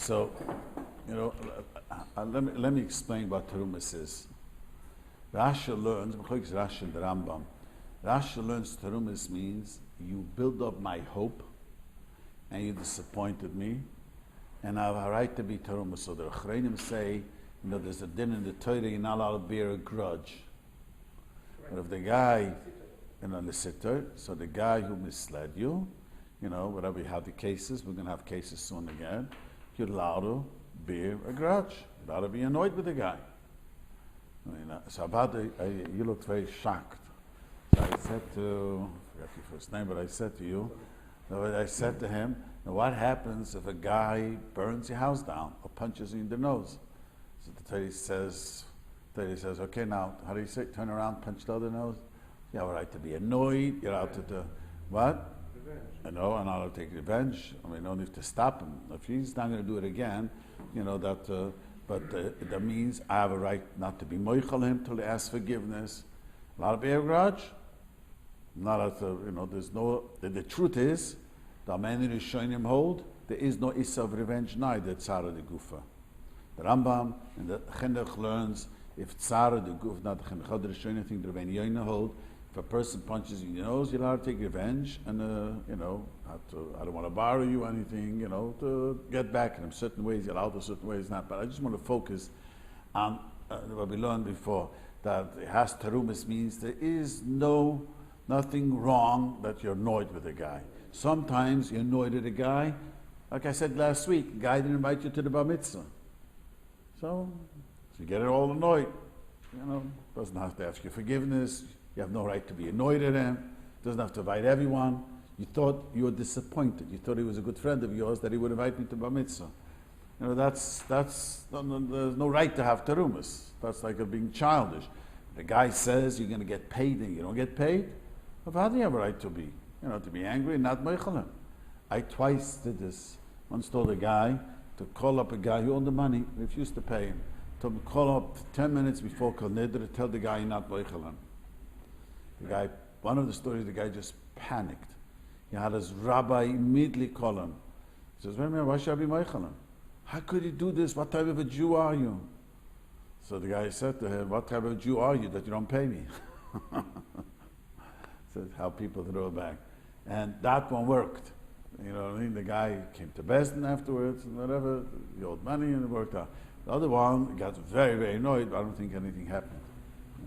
So, let me explain what terumas is. Rashi learns, Rashi and the Rambam. Rashi learns terumas means you build up my hope, and you disappointed me, and I have a right to be terumas. So the Achreinim say, there's a din in the Torah, you're not allowed to bear a grudge. But if the guy, the sitter, so the guy who misled you, whatever we have the cases, we're going to have cases soon again, you're allowed to bear a grudge. You're allowed to be annoyed with the guy. So you looked very shocked. So I said to, I forgot your first name, but I said to you, I said to him, now what happens if a guy burns your house down or punches you in the nose? So the Torah says, okay, now, how do you say, turn around, punch the other nose? You have a right to be annoyed, you're out to do, what? Revenge. And I'll take revenge. No need to stop him. If he's not going to do it again, that means I have a right not to be moichel him till he asks forgiveness. A lot of bear grudge. There's no, the truth is, the man is showing him hold, there is no issa of revenge, neither tzara de gufa. The Rambam and the Chinuch learns, if tzara de gufa, not the Chinuch, the showing anything, the Rabbi Yoina hold, if a person punches you in the nose, you're allowed to take revenge, and I don't want to borrow you anything, to get back in him. Certain ways you're allowed to, certain ways not. But I just want to focus on what we learned before, that it has terumas means there is nothing wrong that you're annoyed with a guy. Sometimes you're annoyed at a guy, like I said last week, a guy didn't invite you to the bar mitzvah. So you get it all annoyed. Doesn't have to ask you forgiveness. You have no right to be annoyed at him. Doesn't have to invite everyone. You thought you were disappointed. You thought he was a good friend of yours that he would invite me to bar mitzvah. There's no right to have terumas. That's like being childish. The guy says you're going to get paid and you don't get paid. Well, how do you have a right to be? To be angry and not meichel him. I twice did this. Once told a guy to call up a guy who owned the money, refused to pay him. Told him to call up 10 minutes before Kol Neder to tell the guy not meichel him. The guy, one of the stories, the guy just panicked. He had his rabbi immediately call him. He says, wait a minute, why should I be meichel him? How could you do this? What type of a Jew are you? So the guy said to him, what type of Jew are you that you don't pay me? That's how people throw it back. And that one worked. The guy came to Besdin afterwards and whatever, he owed money and it worked out. The other one got very, very annoyed, but I don't think anything happened.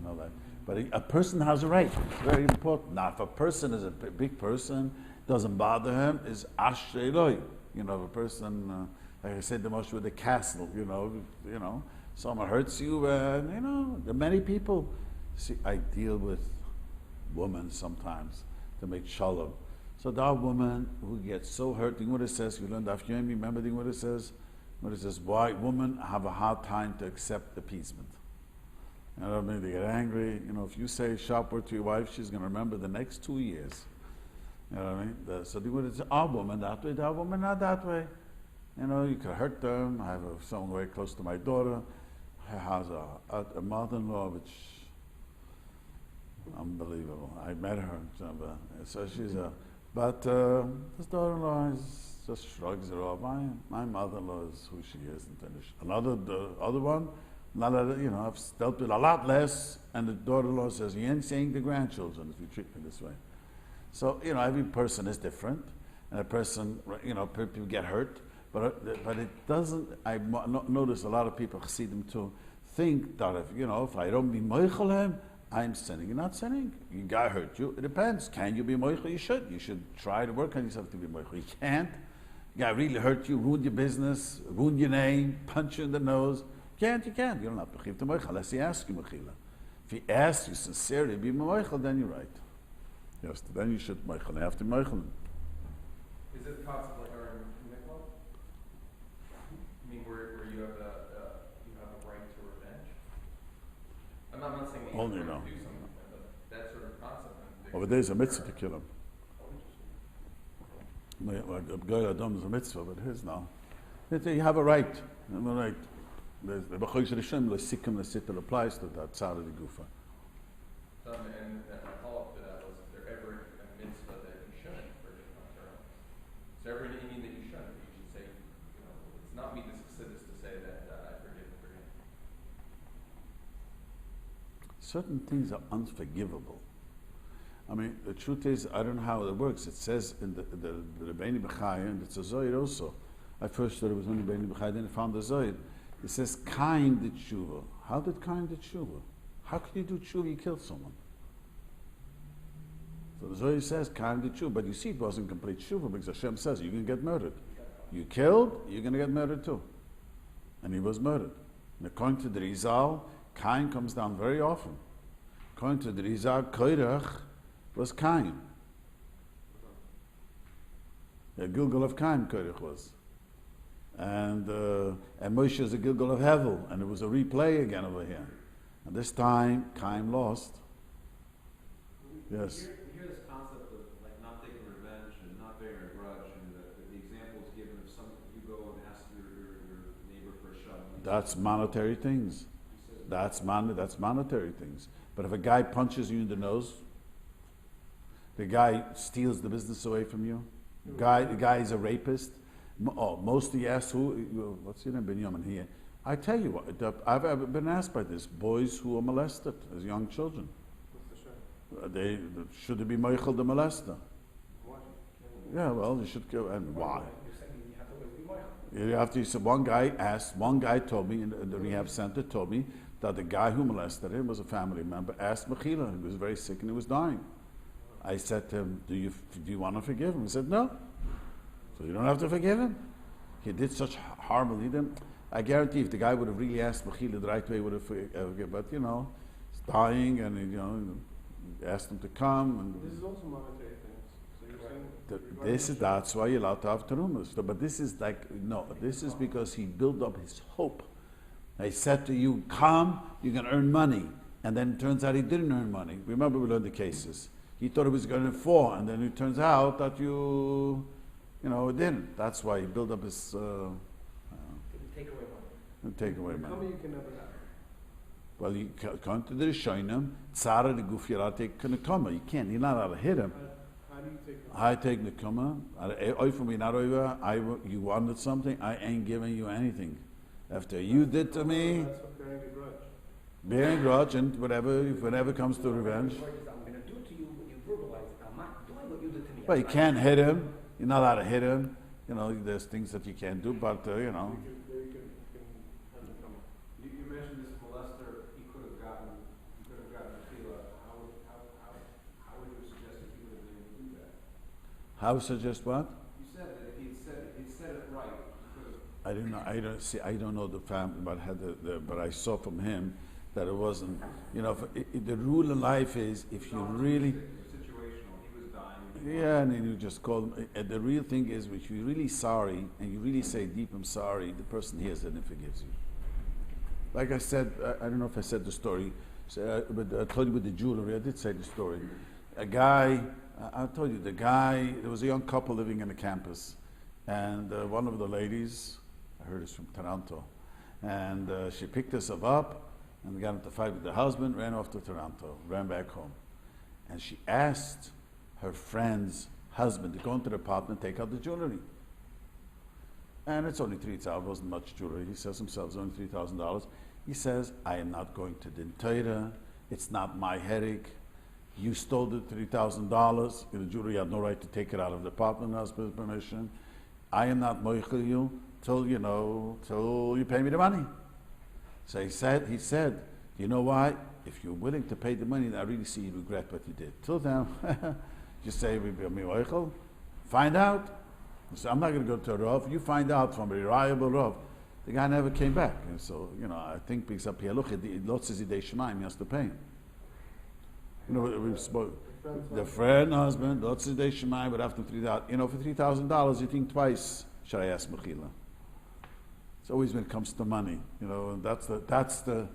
That. But a person has a right. It's very important. Now, if a person is a big person, doesn't bother him, is ashrei loi. If a person, like I said, the Moshe with the castle, someone hurts you, and there are many people. See, I deal with women sometimes to make shalom. So that woman who gets so hurt, what it says, you learned Daf Yomi, remember what it says? What it says, why women have a hard time to accept appeasement. They get angry. If you say a sharp word to your wife, she's going to remember the next 2 years. So the word is our woman that way, our woman not that way. You could hurt them. I have someone very close to my daughter. She has a mother-in-law, which unbelievable. I met her, so she's but this daughter-in-law just shrugs it off. My mother-in-law is who she is, and finished. The other one, I've dealt with a lot less, and the daughter-in-law says, you ain't saying the grandchildren if you treat me this way. So, every person is different, and a person, people get hurt, but it doesn't, I notice a lot of people, Chassidim too, think that if I don't be moichel him, I'm sinning. You're not sinning. You guy hurt you. It depends. Can you be moichel? You should. You should try to work on yourself to be moichel. You can't. The guy really hurt you, ruined your business, ruined your name, punch you in the nose. You can't. You don't have to chiv to moichel unless he asks you mechila. If he asks you sincerely to be moichel, then you're right. Yes, then you should moichel. You have to moichel. Is it the concept like our mikvah? Where you have a right to revenge? I'm not saying that you only have no. to do something, but that sort of concept. Over there is a mitzvah to kill him. Goy Adam is a mitzvah, but his now. You have a right. You have a right. The B'chosh Rishon, L'sikim, L'sitter applies to that side of the gufa. And my follow-up to that was, is there ever a mitzvah that you shouldn't for a different term? Is there ever an Indian that you shouldn't? You should say, it's not me Certain things are unforgivable. I mean, the truth is, I don't know how it works. It says in the Rabbeinu B'chai, and it's a Zohar also. I first thought it was only Rabbeinu B'chai, then I found the Zohar. It says, Kain did tshuva. How did Kain did tshuva? How could you do tshuva? You killed someone. So the Zohar says, Kain did tshuva. But you see, it wasn't complete tshuva because Hashem says, you're going to get murdered. You killed, you're going to get murdered too. And he was murdered. And according to the Rizal, Kain comes down very often. According to the Rizal, Koirach was Kain. The Gilgal of Kain, Koirach was. And Moshe is a Gilgal of Hevel, and it was a replay again over here. And this time, Kain lost. Yes. We hear this concept of like not taking revenge and not bearing a grudge, and the example is given of you go and ask your neighbor for a shove. That's monetary things. That's monetary things. But if a guy punches you in the nose, the guy steals the business away from you, the guy is a rapist. Mostly asked what's your name, Benjamin here? I tell you what, I've been asked by this, boys who are molested as young children. What's the shame? They should be meichel the molester. Why? Yeah, well, they should go, and why? You're saying you have to always be meichel. You have to. So one guy told me in the rehab center told me that the guy who molested him was a family member. Asked Mechila, he was very sick and he was dying. I said to him, "Do you want to forgive him?" He said, "No." So you don't have to forgive him. He did such horrible. He didn't. I guarantee, if the guy would have really asked Mechila the right way, he would have forgiven. But he's dying, and asked him to come. And this is also monetary things. So you're saying that's why you're allowed to have terumas. So, but this is this is because he built up his hope. I said to you, come, you can earn money. And then it turns out he didn't earn money. Remember, we learned the cases. He thought he was going to fall, and then it turns out that it didn't. That's why he built up his... take away money. Take away money. Come you can never have. Well, you come to the Rishonim, Tzara the Guf Yarate Kanakama. You can't. You're not allowed to hit him. How do you take it? I take Nakuma. You wanted something, I ain't giving you anything. After you did to me, That's what bearing a grudge. bearing grudge and whatever comes to revenge. I'm going to do to you what you verbalize. I'm not doing what you did to me. But you can't hit him. You're not allowed to hit him. There's things that you can't do, but You can have the come. You mentioned this molester. He could have gotten a fila. How would you suggest that he would have been able to do that? how suggest what? You said that if he'd said it right, he could have. I didn't know. I don't know the family, but I saw from him that it wasn't. The rule in life is if you really. Situational. He was dying. Yeah, and then you just call him. The real thing is, if you're really sorry and you really say deep, I'm sorry, the person hears it and forgives you. Like I said, I don't know if I said the story, but I told you with the jewelry. I did say the story. A guy, I told you, there was a young couple living in the campus, and one of the ladies, I heard it's from Toronto, and she picked herself up and got into a fight with the husband, ran off to Toronto, ran back home. And she asked her friend's husband to go into the apartment and take out the jewelry. And it's only $3,000, wasn't much jewelry. He says himself, it's only $3,000. He says, I am not going to Din Torah. It's not my headache. You stole the $3,000. The jewelry had no right to take it out of the apartment without husband's permission. I am not moichel you till you pay me the money. So he said, you know why? If you're willing to pay the money, then I really see you regret what you did. Till then, you say, find out. So I'm not going to go to a Rav. You find out from a reliable Rav. The guy never came back. And so, I think because up here, look, lots of Zidei Shemaim, he has to pay him. We spoke. The friend, husband, lots of Zidei Shemaim, but after $3,000, for $3,000, you think twice, should I ask Mechila? It's always when it comes to money, and that's the,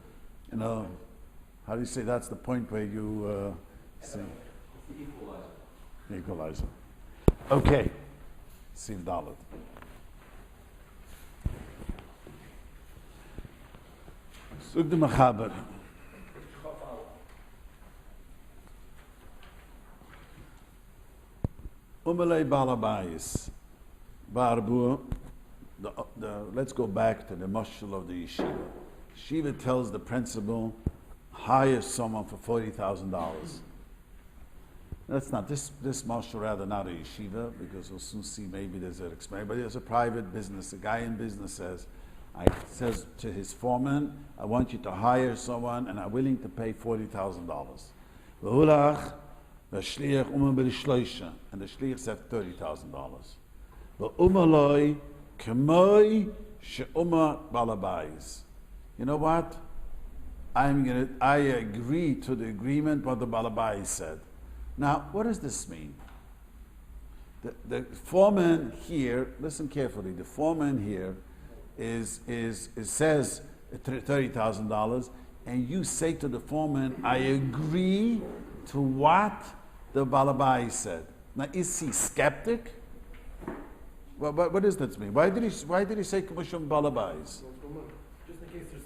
how do you say, that's the point where you see. Equalizer. Okay. Siv Dalet. Sug de Machaber. Umelei Balabayis. Barbu. Let's go back to the mashal of the yeshiva. Yeshiva tells the principal, hire someone for $40,000. That's not, this marshal rather not a yeshiva, because we'll soon see maybe there's an explain, but there's a private business, a guy in business says to his foreman, I want you to hire someone and I'm willing to pay $40,000. V'hulach, v'shliach b'shloisha, and the shliach said $30,000. V'umaloi, k'moi she'uma balabais. You know what? I agree to the agreement what the balabais said. Now, what does this mean? The foreman here, listen carefully, the foreman here says $30,000, and you say to the foreman, I agree to what the balabai said. Now, is he skeptic? Well, what does that mean? Why did he say Kumushum balabais? Just in case there's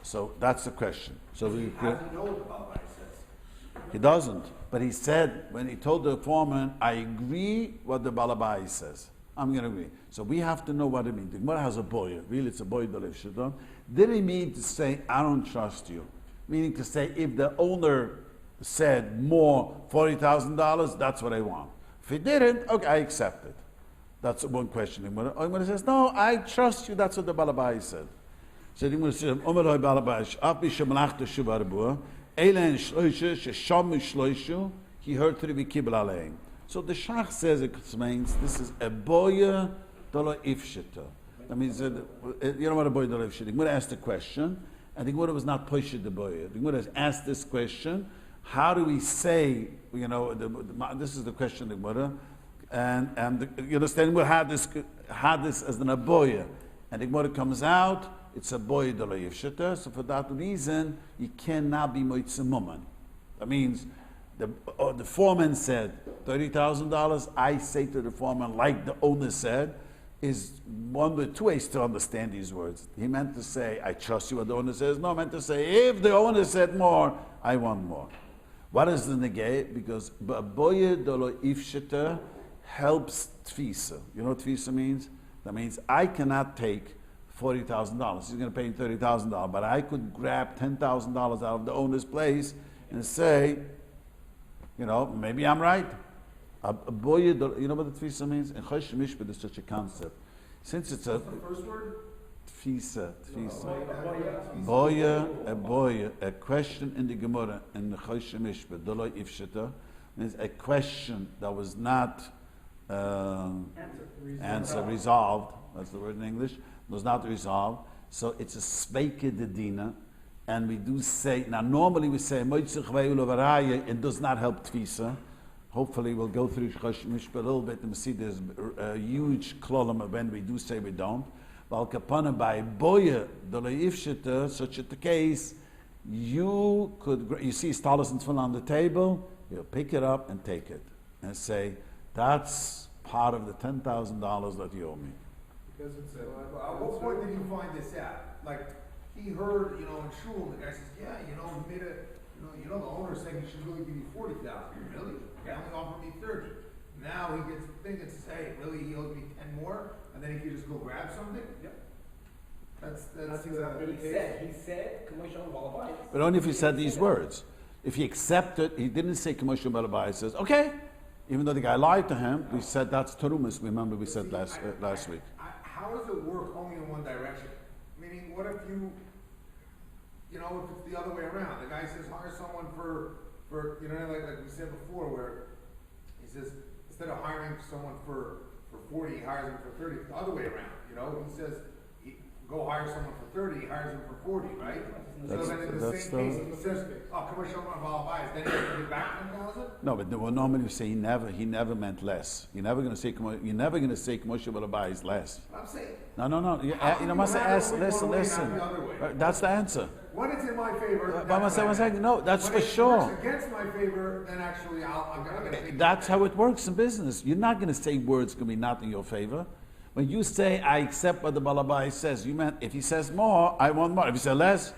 So that's the question. So he doesn't know what the Balabai says. he doesn't, but he said when he told the foreman, I agree what the balabai says. I'm going to agree. So we have to know what it means. The Gemara has a boy. Really, it's a boy that lives shidduch. Did he mean to say, I don't trust you? Meaning to say, if the owner said more, $40,000, that's what I want. If he didn't, okay, I accept it. That's one question. The Gemara says, no, I trust you. That's what the balabai said. So the Gemara says, Omeroi balabai, Api shemalachta shubarabua, Eilen shloisha, shesham shloishu, he heard to be kibel alein. So the Shach says, it explains, this is a boya dolo ifshita. That means, you know what a boya dolo ifshita? The Gemara asked the question, and the Gemara was not pushing the boya. The Gemara has asked this question, how do we say, this is the question of the Gemara, and you understand, we had this as an aboya, and the Gemara comes out, it's a boya dolo ifshita, so for that reason, you cannot be moitze muman. That means, the foreman said $30,000. I say to the foreman, like the owner said, is one of two ways to understand these words. He meant to say, I trust you what the owner says. No, I meant to say, if the owner said more, I want more. What is the negay? Because boye dolo ifshita helps tfisa. You know what tfisa means? That means I cannot take $40,000. He's going to pay $30,000, but I could grab $10,000 out of the owner's place and say, maybe I'm right. You know what the tfisa means? In Choshen Mishpat is such a concept. Since it's a the first word? Tfisa. Boya, a question in the Gemara in the Choshen Mishpat, Dolo Ifshita, means a question that was not resolved. That's the word in English. Was not resolved. So it's a speike de dina. And we do say, now normally we say, it does not help tfisa. Hopefully we'll go through Choshen Mishpat a little bit and we see there's a huge klolam when we do say we don't. But kapana by boya ifshita, such a case, you see Stalason's full on the table, you'll pick it up and take it. And say, that's part of the $10,000 that you owe me. Because it's at what point did you find this out? Like, he heard, in shul, the guy says, yeah, he made the owner saying he should really give you $40,000. Really? He only offered me 30. Now he gets thinking to say, really, he owes me 10 more, and then he can just go grab something? Yep. That's exactly what he said, commercial balabai. But only if he said these words. If he accepted, he didn't say commercial balabai. He says, okay. Even though the guy lied to him, we said that's terumas. Remember we said last week. How does it work only in one direction? Meaning, what if if it's the other way around? The guy says, hire someone for like we said before, where he says, instead of hiring someone for 40, he hires them for 30. The other way around, he says, go hire someone for 30, he hires them for 40, right? So then in the same case, he says, commercial balabai, then he has to get back 10,000? No, but normally you say he never meant less. You're never going to say commercial balabai is less. I'm saying. No. You must ask. Listen. That's the answer. When it's in my favor. One second. No, that's for sure. When it's against my favor, then actually I'm going to take. That's how it works in business. You're not going to say words going to be not in your favor. When you say, I accept what the balabai says, you meant if he says more, I want more. If he says less,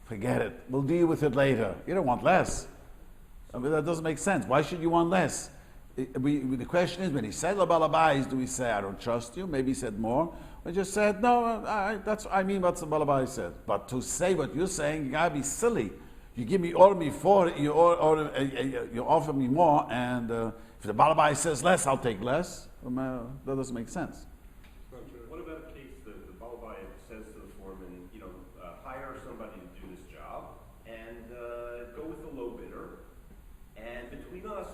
forget it. We'll deal with it later. You don't want less. That doesn't make sense. Why should you want less? The question is, when he said the balabais, do we say, I don't trust you? Maybe he said more. We just said, no, I mean what the balabai said. But to say what you're saying, you gotta be silly. You give me, order me 40, you offer me more, and if the Balabai says less, I'll take less. That doesn't make sense. What about a case that the Balabai says to the foreman, hire somebody to do this job and go with the low bidder, and between us,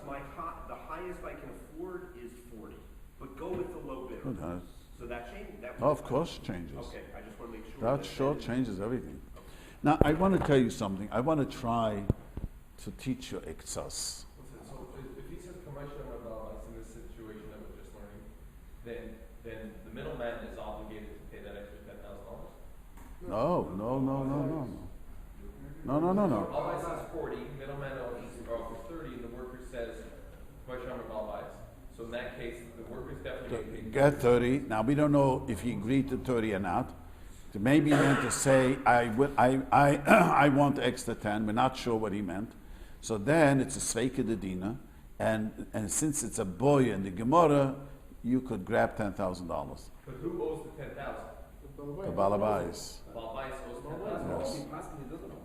the highest I can afford is 40, but go with the low bidder. So that changes. Of course, changes. Okay, I just want to make sure. That sure changes everything. Now, I want to tell you something. I want to try to teach you Iktsas. So if he says commercial about in this situation that we're just learning, then the middleman is obligated to pay that extra $10,000. No. Balbai says 40, middleman offers 30, and the worker says commercial Balbais. So in that case, the worker's definitely Get 30. Now, we don't know if he agreed to 30 or not. So maybe he meant to say, I want extra 10. We're not sure what he meant. So then it's a Sveika de Dina. And since it's a boy in the Gemara, you could grab $10,000. But who owes the 10,000? The Balabais. Balbais owes 10,000. Yes.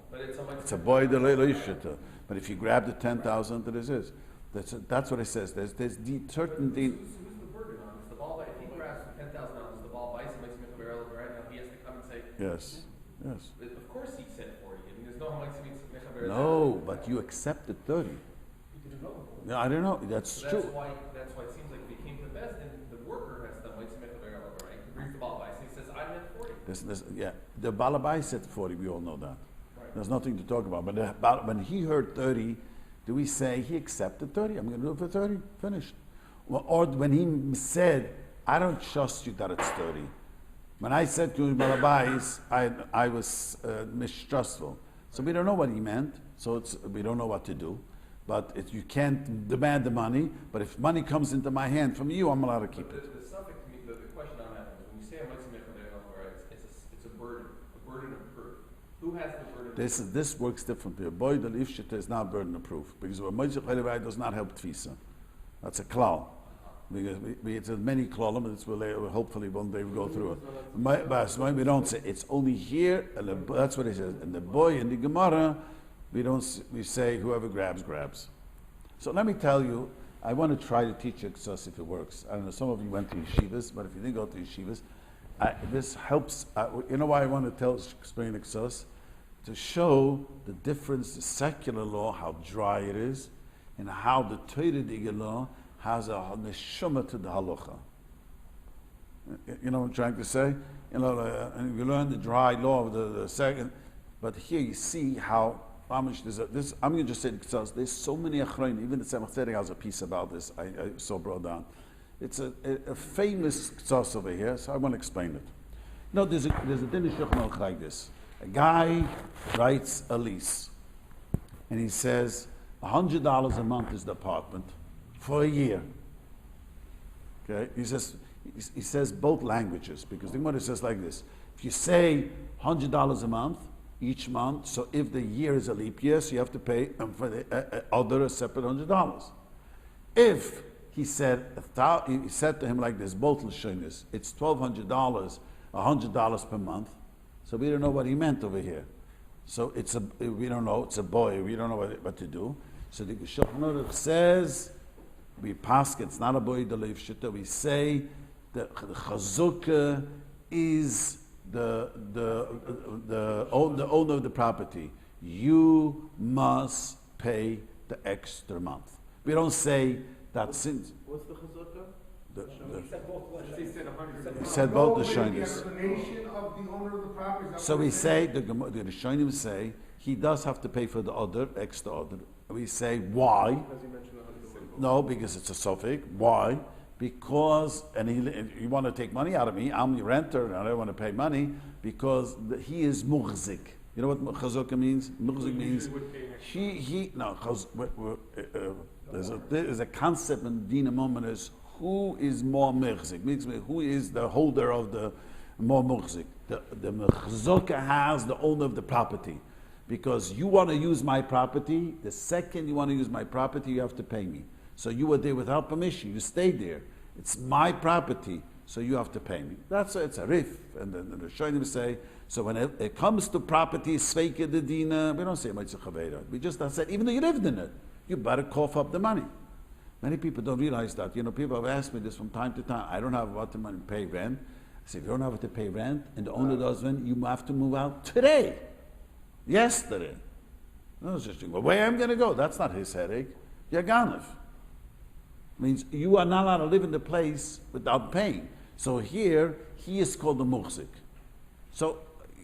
But It's a boy the Leishita. But if you grab the 10,000, it is. That's what it says. There's certain Who's the burden on? Is the Balbai, if he grabs the $10,000, is the Balbai makes him a barrel right now? He has to come and say, yes. Of course he said 40. I mean, there's no Mechaber. No, but you accepted 30. You didn't know. No, I don't know. That's So true. that's why it seems like if he came to the best, then the worker has to Mechaber, right? He brings the Balbai, so he says, I meant 40. The Balabai said 40. We all know that. Right. There's nothing to talk about. But when he heard 30, do we say he accepted 30? I'm going to do it for 30. Finished. Or when he said, I don't trust you that it's 30. When I said to Balabais, I was mistrustful. So we don't know what he meant. So we don't know what to do. But you can't demand the money. But if money comes into my hand from you, I'm allowed to keep it. The suffix to me, the question I'm asking is, when you say a Mechaber, it's a burden of proof. Who has the burden? This works differently. A boy the Lifshita is not burden of proof because a Moitzah Chelevai does not help Tfisa. That's a klal. Because it's many klalim, and hopefully one day we'll go through it. But we don't say it's only here, and that's what it says. And the boy in the Gemara, we say whoever grabs. So let me tell you, I want to try to teach you Iktsas if it works. I don't know, some of you went to yeshivas, but if you didn't go to yeshivas, this helps. You know why I want to explain Iktsas? To show the difference, the secular law, how dry it is, and how the Torah law has a neshama to the halacha. You know what I'm trying to say? And you learn the dry law of the second, but here you see how this. I'm going to just say because there's so many achronim. Even the Tzemach Tzedek has a piece about this. I saw brought down. It's a famous ksas over here, so I want to explain it. There's a din shulchan like this. A guy writes a lease, and he says $100 a month is the apartment for a year. Okay, he says both languages because the Gemara says like this: if you say $100 a month each month, so if the year is a leap year, so you have to pay for the other a separate $100. If he said to him like this, both lashonis, it's $1,200, $100 per month. So we don't know what he meant over here. So we don't know. It's a boy. We don't know what to do. So the Shulchan Aruch says we pass. It's not a boy deleif shita. We say that the chazukah is the owner of the property. You must pay the extra month. We don't say that since. What's the chazukah? He said both the Shonis. Explanation of the owner of the property. So we say the Shonim say he does have to pay for the other extra other. We say why? No, because it's a suffix. Why? Because you want to take money out of me. I'm your renter, and I don't want to pay money because he is mughzik. You know what chazukah means? Mughzik means there's a concept in Dina Mominus. Who is more mughzik? Who is the holder of the more mughzik? The mechzokah has the owner of the property. Because you want to use my property, the second you want to use my property, you have to pay me. So you were there without permission, you stayed there. It's my property. so you have to pay me. It's a rif, and then the Rishonim say, so when it comes to property, sveike the dina, we don't say Moitze Chaveda. We just said, even though you lived in it, you better cough up the money. Many people don't realize that. People have asked me this from time to time. I don't have what to money to pay rent. I say, if you don't have what to pay rent, and the owner does rent, you have to move out today. Yesterday. No, it's just, well, where I'm going to go? That's not his headache. Yaganov. Means you are not allowed to live in the place without paying. So here, he is called the muhzik. So,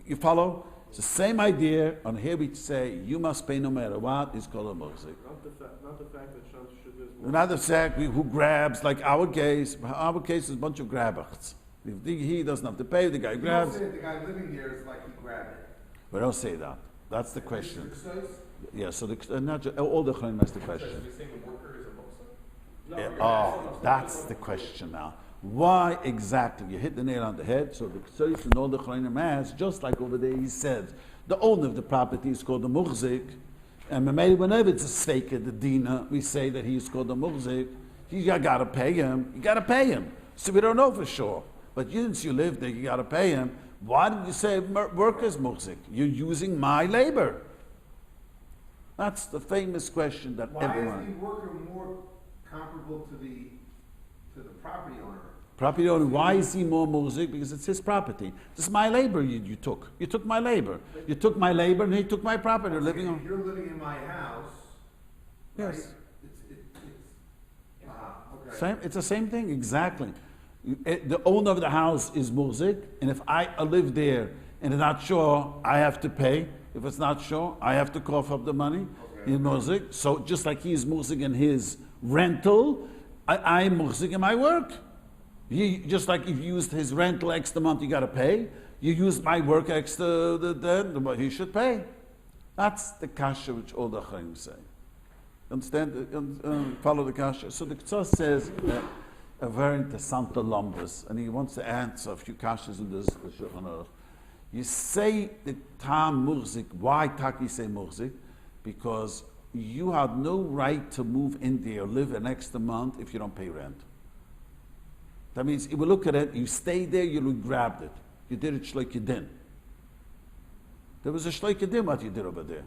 you follow? It's the same idea. On here we say, you must pay no matter what, is called a muhzik. Not the fact that Shams should is more. Not the fact who grabs, like our case is a bunch of grabbers. He doesn't have to pay, the guy grabs. You don't say the guy living there is like he grabbed it. We don't say that. That's the question. Is it Yeah, so not just, all the Cholim ask the question. Are we saying the worker is a Moshe? Oh, that's the question now. Why exactly? You hit the nail on the head. So the Ksais and all the Cholim ask, just like over there he said, the owner of the property is called the Muhzik, and whenever it's a Sveika, the Dina, we say that he's called the Muhzik, you gotta pay him. You gotta pay him. So we don't know for sure. But since you live there, you gotta pay him. Why did you say workers Muhzik? You're using my labor. That's the famous question that Why everyone... is the worker more comparable to the property owner? Property owner, why is he more muzik? Because it's his property. This is my labor you took. You took my labor. You took my labor and he took my property. If Living you're living in my house, right? Yes. Okay. Same, it's the same thing, exactly. The owner of the house is muzik, and if I live there and it's not sure, I have to pay. If it's not sure, I have to cough up the money. Okay. In muzik. So just like he's muzik in his rental, I'm muzik in my work. Just like if you used his rental extra month, you got to pay. You used my work extra, then he should pay. That's the kasha which all the chayim say. Understand? Follow the kasha. So the Ktsa says a very interessant lumbus, and he wants to answer a few kashas in this Shulchan Aruch. You say the tam murzik. Why taki say murzik? Because you have no right to move in there, live an extra month if you don't pay rent. That means if we look at it, you stay there, you grabbed it. You did it shloik yedin. There was a shloik yedin what you did over there.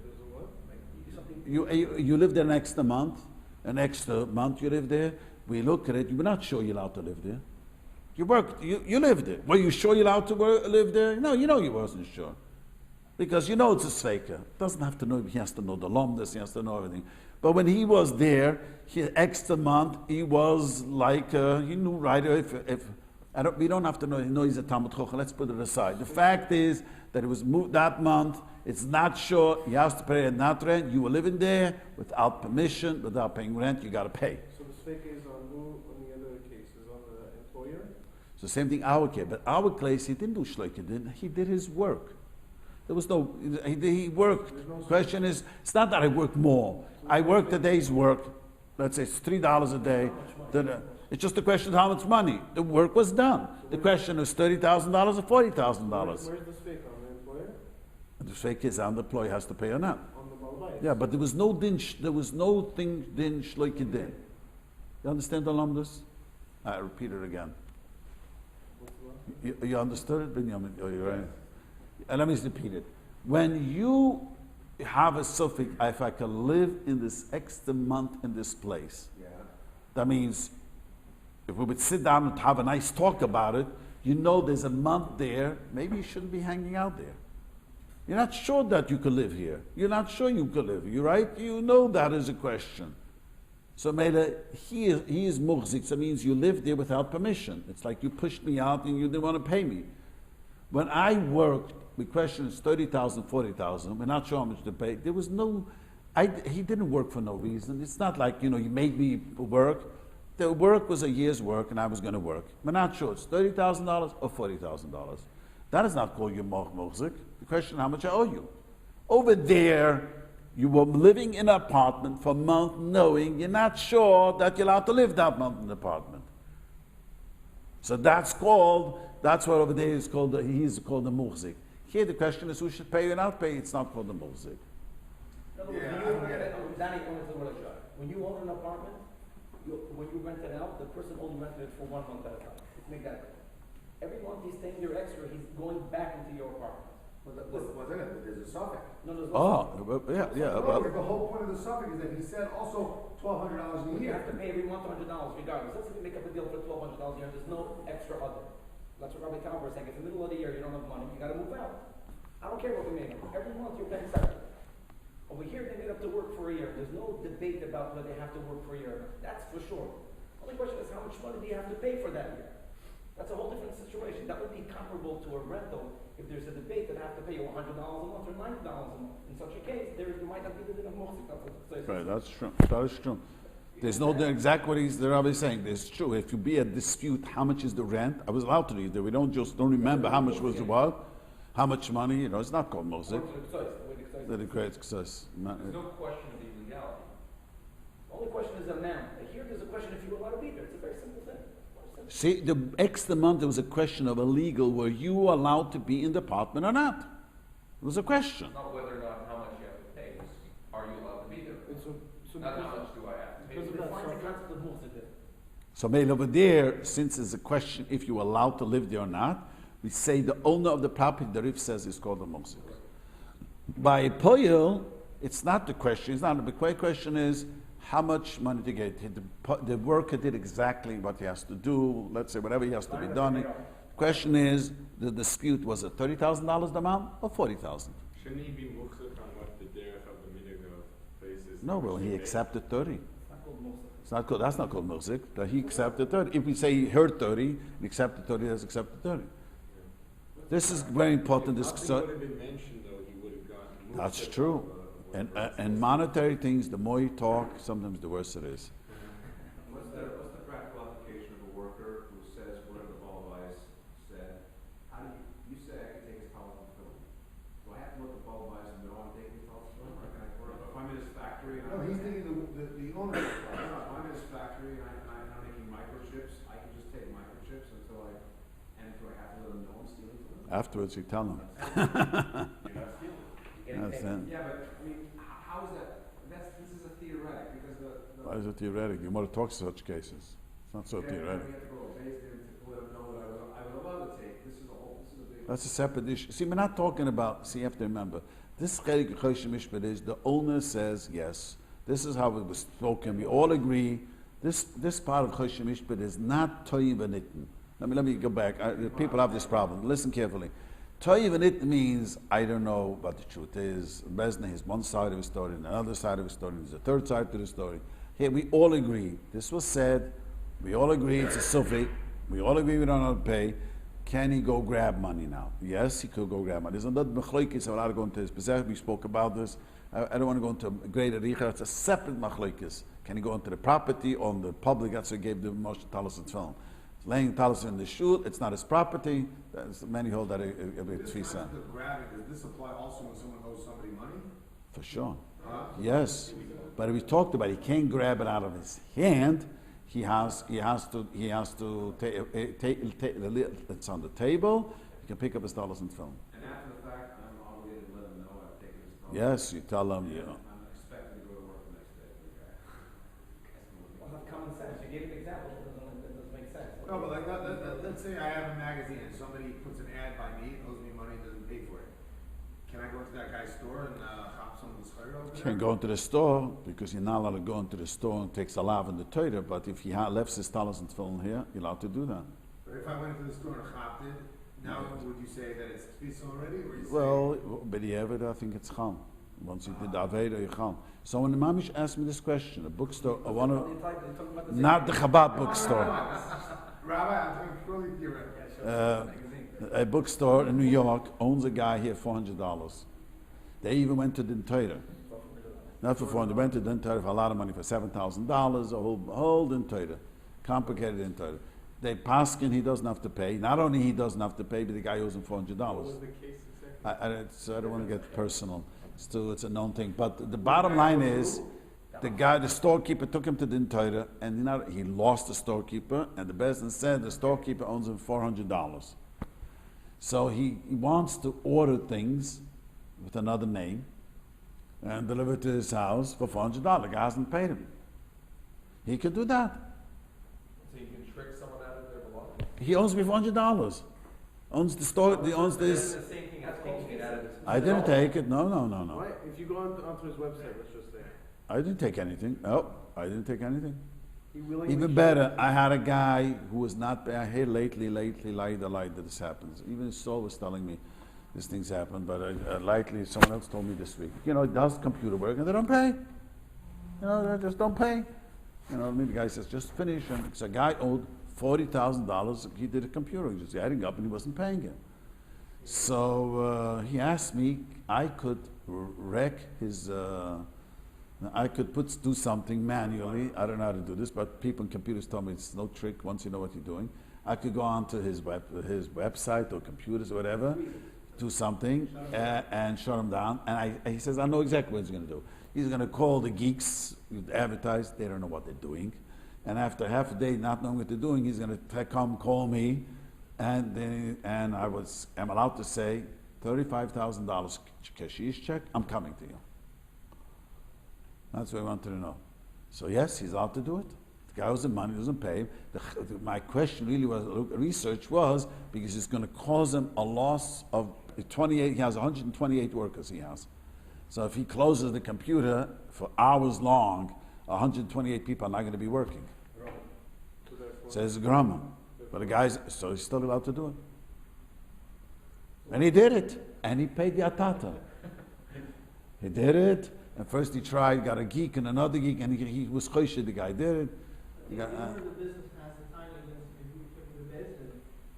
You lived there an extra month you lived there. We look at it, you were not sure you're allowed to live there. You worked, you lived there. Were you sure you're allowed to live there? No, you wasn't sure. Because it's a sveika. Doesn't have to know, he has to know the lomdas, he has to know everything. But when he was there, extra month, he was like, he knew right if we don't have to know he's a Talmud Chacham, let's put it aside. The fact is that it was moved that month, it's not sure, he has to pay a not rent, you were living there without permission, without paying rent, you got to pay. So the sveika is on who, on the other cases, on the employer? So same thing our case, but our case, he didn't do shloik, he did his work. There was no, he worked. Question is, it's not that I worked more. I worked a day's work. Let's say it's $3 a day. It's just a question of how much money. The work was done. The question is $30,000 or $40,000. Where's the sveika, on the employer? The fake is on the employee has to pay or not. On the balabais? Yeah, but there was no din shloik din. You understand the lamdas? I repeat it again. You understood it, Binyamin? Oh, you're right. And let me repeat it. When you have a suffix, if I can live in this extra month in this place, that means if we would sit down and have a nice talk about it, there's a month there, maybe you shouldn't be hanging out there. You're not sure that you could live here. You're not sure you could live here, right? You know that is a question. So Mele, he is muhzik, so it means you live there without permission. It's like you pushed me out and you didn't want to pay me. When I worked, the question is 30,000, 40,000. We're not sure how much to pay. There was no, he didn't work for no reason. It's not like, you made me work. The work was a year's work and I was going to work. We're not sure. It's $30,000 or $40,000. That is not called your muhzik. The question is how much I owe you. Over there, you were living in an apartment for a month knowing you're not sure that you're allowed to live that month in the apartment. So that's what over there is called, he's called the muhzik. Here the question is who should pay or not pay, it's not called the muhzik. When you own an apartment, when you rent it out, the person only rented it for 1 month at a time. Make that Every month he's staying there extra, he's going back into your apartment. Wasn't it? There's a suffix. No, there's no Oh, yeah. No, but the whole point of the suffix is that he said also $1,200 a You year. have to pay every month $100 regardless. Let's say we make up a deal for $1,200 a year, there's no extra other. That's what Rabbi Tauber is saying. If in the middle of the year you don't have money, you gotta move out. I don't care what we made up. Every month you're paying separately. Over here they made up to work for a year. There's no debate about whether they have to work for a year. That's for sure. Only question is how much money do you have to pay for that year? That's a whole different situation. That would be comparable to a rental if there's a debate that I have to pay you $100 a month or $90 a month. In such a case, there might not be the enough music. Right, that's true. That is true. There's no exact what the Rabbi is saying. It's true. If you be a dispute, how much is the rent? I was allowed to read that. We don't remember how much was the what, how much money. It's not called music. That it creates success. There's no question of illegality. The only question is the amount. Here there's a question if you're allowed to be there. It's a very simple thing. See, the extra month, there was a question of illegal. Were you allowed to be in the apartment or not? It was a question. It's not whether or not how much you have to pay. It's are you allowed to be there? Not how much do I have to pay. Because it defines the concept of music. So maybe over there, since it's a question if you're allowed to live there or not, we say the owner of the property, the Rif says, is called a musik. By Poyel, it's not the question. It's not the big question is how much money to get. The worker did exactly what he has to do. Let's say whatever he has to be done. The question is, the dispute was it $30,000 the amount or $40,000? Shouldn't he be muksuk on what the derech of the minig of places? No, well, he accepted 30. It's not called music. It's not called. That's not called music. That he accepted 30. If we say he heard 30 and accepted 30, he has accepted 30. This is very important. This Nothing would have been mentioned though. He would have gotten. That's true. And monetary things, the more you talk, sometimes the worse it is. What's the practical application of a worker who says whatever the Balabais said? How do you say I can take his policy film? Do I have to look at Balabais and know I'm taking his policy film? Or can I, or if I'm in his factory and No, he's thinking the owner. if I'm in his factory and I'm making microchips, I can just take microchips until and do I have to let him know I'm stealing from him? Afterwards, you tell them. You're not stealing. That's it. Yeah, but I mean, how is that? This is a theoretic because the Why is it theoretic? You want to talk such cases. It's not so yeah, theoretic. we have to go to Beis Din to let them know that I was allowed to take. This is a big. That's a separate issue. See, we're not talking about, see, you have to remember, this Chelik Choshen Mishpat is, the owner says, yes, this is how it was spoken, we all agree. This part of Choshen Mishpat is not Toiv Nitten. Let me go back. People have this problem. Listen carefully. Toiv Nitten means, I don't know what the truth is. Besna has one side of a story and another side of a story, there's a third side to the story. Here, we all agree. This was said, we all agree it's a suffix, we all agree we don't have to pay. Can he go grab money now? Yes, he could go grab money. There's another machlokes. I'm not going to this. We spoke about this. I don't want to go into a greater richa. It's a separate machlokes. Can he go into the property or on the public? That's what gave the Moshe Talis its film. Laying Talis in the shul, it's not his property. Many hold that a This tfisa. concept of grabbing, does this apply also when someone owes somebody money? For sure. Huh? Yes, but we talked about he can't grab it out of his hand. He has to take it's on the table. He can pick up his dollars and film. And after the fact, I'm obligated to let them know I've taken his policy. Yes, you tell them. You know. I'm expected to go to work the next day. Well, have common sense. You gave an example. It doesn't make sense. No, but like, let's say I have a magazine and somebody puts an ad by me, owes me money, doesn't pay for it. Can I go into that guy's store and hop someone's skirt over You there? can go into the store because you're not allowed to go into the store and take salav in the Torah. But if he left his dollars and film here, you're allowed to do that. But if I went into the store and hopped it, now would you say that it's tfisa already? Or you Well, but the Eved, I think it's cham. Once you did the Aveda, you cham. So when the Mamish asked me this question, a bookstore, one of, not the Chabad bookstore, Rabbi, I'm talking purely theoretical. a bookstore in New York owns a guy here $400. They even went to the Torah. Not for 400, went to the Torah for a lot of money, for $7,000, a whole Din Torah, complicated Din Torah. They paskin, he doesn't have to pay. Not only he doesn't have to pay, but the guy owes him $400. What was the case exactly? I don't want to get personal. It's a known thing. But the bottom line is, the storekeeper took him to the Torah, and he lost the storekeeper, and the Bezdin said the storekeeper owns him $400. So he wants to order things with another name and deliver it to his house for $400. The guy hasn't paid him. He could do that. So you can trick someone out of their belongings? he owes me $400. Owns the store. He owns this. The same thing as taking it out of his. I didn't take it. No. Why? If you go onto his website, let's just say. I didn't take anything. No, I didn't take anything. He willingly Even better, I had a guy who was not. I hear lately, light that this happens. Even Saul was telling me these things happen, but lately someone else told me this week. You know, it does computer work and they don't pay. You know, they just don't pay. You know, the guy says, just finish. And it's a guy owed $40,000. He did a computer. He was adding up and he wasn't paying it. So he asked me, I could wreck his, I could do something manually. I don't know how to do this, but people in computers tell me it's no trick once you know what you're doing. I could go onto his website or computers or whatever, do something and shut him down. And he says, I know exactly what he's going to do. He's going to call the geeks, advertise, they don't know what they're doing. And after half a day not knowing what they're doing, he's going to come call me. And I'm allowed to say, $35,000 cashier's check, I'm coming to you. That's what I wanted to know. So yes, he's allowed to do it. The guy owes him money, doesn't pay. My question really was, research was, because it's going to cause him a loss of 28, he has 128 workers he has. So if he closes the computer for hours long, 128 people are not going to be working. So it's a grama. But the guy's, so he's still allowed to do it. And he did it. And he paid the atata. He did it. And first he tried, got a geek and another geek, and he was choshen, the guy did it. The owner of the business has the time against the business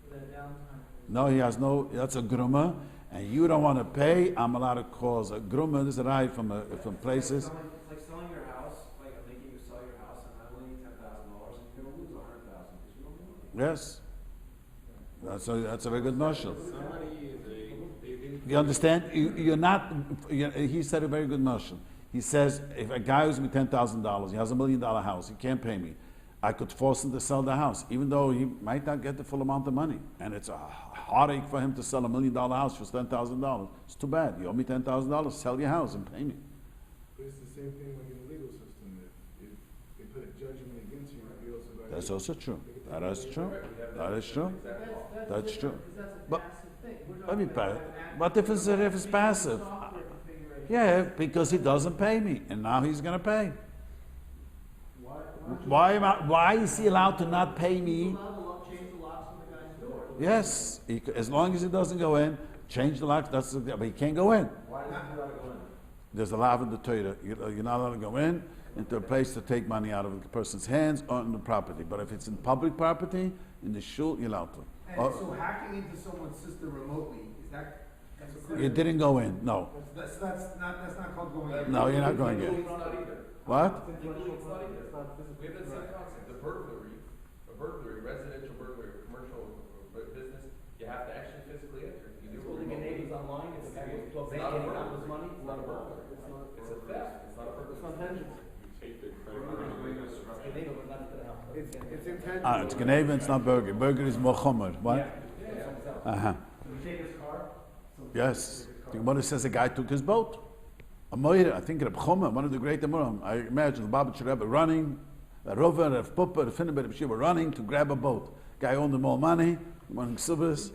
for that downtime. No, he has no, that's a gruma. And you don't want to pay, I'm allowed to cause a gruma. This is a right from places. It's like selling your house, like I'm making you sell your house and I only need $10,000 and you're going to lose $100,000 because you don't know it. Yes. That's a very good marshal. Somebody, You understand? You're not, he said a very good notion. He says, if a guy owes me $10,000, he has $1 million house, he can't pay me, I could force him to sell the house, even though he might not get the full amount of money. And it's a heartache for him to sell $1 million house for $10,000. It's too bad. You owe me $10,000, sell your house and pay me. But it's the same thing like in the legal system. If they put a judgment against you, you also got. That's also true. That is true. That is true. That's true. But let me pay. What if it's passive? Yeah, because he doesn't pay me, and now he's going to pay. Why is he allowed to not pay me? Yes, as long as he doesn't go in, change the lock. But he can't go in. Why does he allowed to go in? There's a law in the Torah. You're not allowed to go in into a place to take money out of the person's hands or in the property. But if it's in public property, in the shul, you're allowed to. And so hacking into someone's system remotely, is that, that's a crime? You didn't go in. No. That's not called going in. No, you're not going Legally, in. it's not either. What? Legally, it's not either. We have that same concept, a burglary, residential burglary, commercial business, you have to actually physically enter. You do Holding your neighbors online, if the guy goes to a bank and he got his money, It's not a burglary. It's a theft, it's not a burglary. It's not tangible. you take the credit The neighbor was not to the house. It's intangible. It's Geneva, it's not burger. Burger is mochomer. What? Uh-huh. You take his car? Yes. The Gemara says a guy took his boat. A moira, I think Reb Choma, one of the great Amurim. I imagine the Babich Rebbe running, a Rover, a Puppa, a Finneber, a Shiva running to grab a boat. Guy owned them all money, morning Subas.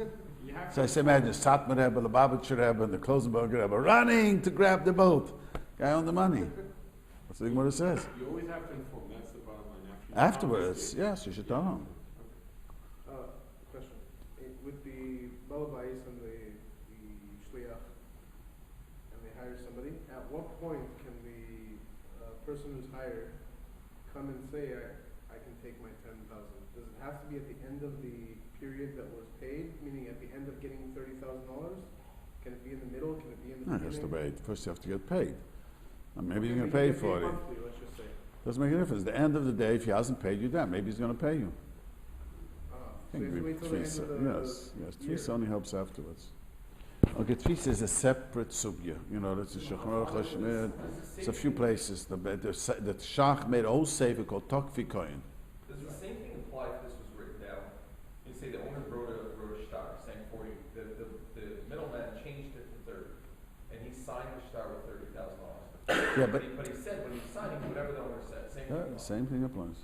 So I say, imagine Satmar Rebbe, the Babich Rebbe, and the Klosenberger Rebbe running to grab the boat. Guy owned the money. That's what the Gemara says. You always have to inform, that's the bottom line. Afterwards, yes, you should tell him. Question. With the balabais and the shliach, and they hire somebody, at what point can the person who's hired come and say, I can take my 10,000? Does it have to be at the end of the period that was paid, meaning at the end of getting $30,000? Can it be in the middle? Can it be in the No, beginning? he has to wait. First you have to get paid. And maybe you're going to pay for it. Monthly, let's just say. Doesn't make a difference. The end of the day, if he hasn't paid you that, maybe he's going to pay you. So you have to wait till the end of the Yes, year. Tfisa only helps afterwards. Okay, Tfisa is a separate sugya. You know, that's a Shechon Chashmir. It's a few places. The Shach made a whole sefer called Tokfi Koyin. Does the same thing apply if this was written down? You say the owner wrote a shtar saying 40, the middleman changed it to 30, and he signed the shtar with $30,000. Yeah, but But he said when he's signing, whatever the owner said, same thing. same thing applies.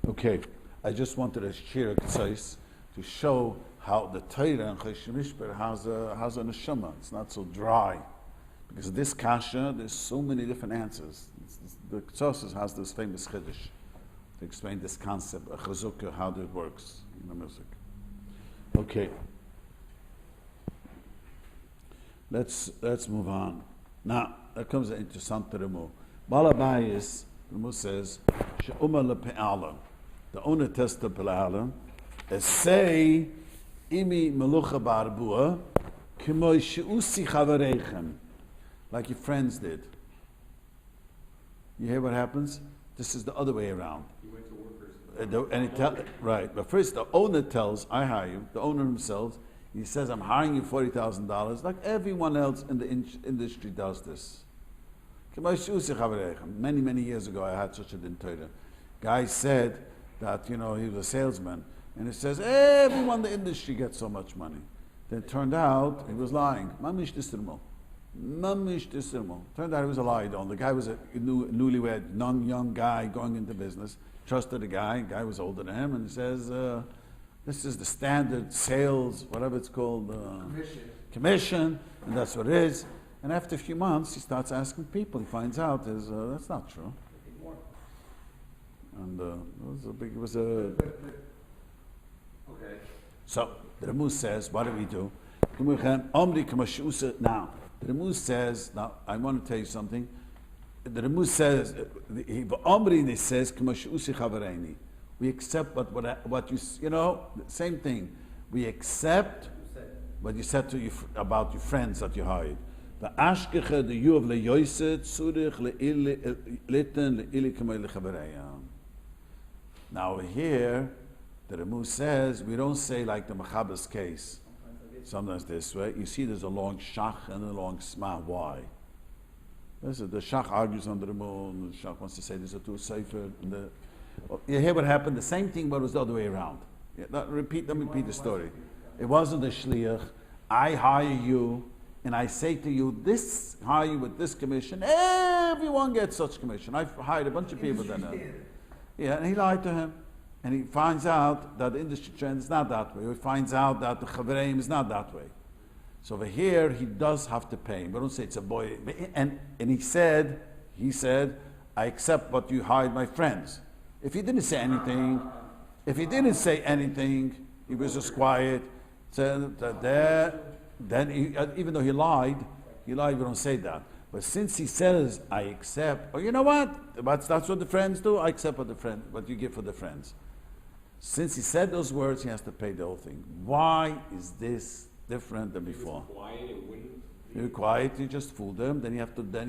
Okay, I just wanted to share a ktsos to show how the Torah and Choshen Mishpat has a neshama. It's not so dry. Because this kasha, there's so many different answers. The ktsos has this famous chiddush to explain this concept, a chazukah, how it works in the music. Okay. Let's move on. Now, that comes an interessant Remu. Balabayis, Remu says, She'uma le'pe'ala. The owner tests the pe'ala, say, imi melucha barbua, k'moi she'usi chavareichem. Like your friends did. You hear what happens? This is the other way around. He went to workers. Right, but first the owner tells, I hire you, the owner himself, he says, I'm hiring you $40,000, like everyone else in the industry does this. Many, many years ago, I had such a din Torah. Guy said that, he was a salesman, and he says, everyone in the industry gets so much money. Then it turned out he was lying. Mamish distirmo. Turned out he was a liar. The guy was a newlywed, young guy going into business, trusted the guy was older than him, and he says, this is the standard sales, whatever it's called, commission, and that's what it is. And after a few months, he starts asking people. He finds out that's not true. And it was a. Okay. So the Remu says, what do we do? Now, the Remu says, now I want to tell you something. The Remu says, he says, we accept what you, the same thing. We accept what you said to you about your friends that you hired. The ashkeche, the you of leyoset, surich le'iliten le'ili k'may lechavareyam. Now over here, the Remu says, we don't say like the Mechaber's case. Sometimes this way. You see there's a long shach and a long sma. Why? The shach argues on the Remu, and the shach wants to say there's a two sefer. You hear what happened? The same thing, but it was the other way around. Let me repeat the story. It wasn't the shliach. I hire you, and I say to you, hire you with this commission. Everyone gets such commission. I've hired a bunch of people that know. Yeah, and he lied to him. And he finds out that the industry trend is not that way. He finds out that the chavereim is not that way. So over here, he does have to pay. But don't say it's a boy. And he said, I accept what you hired my friends. If he didn't say anything, he was just quiet. Said that then even though he lied, we don't say that. But since he says, I accept, you know what? That's what the friends do. I accept what you give for the friends. Since he said those words, he has to pay the whole thing. Why is this different than before? You're quiet, you just fool them. Then you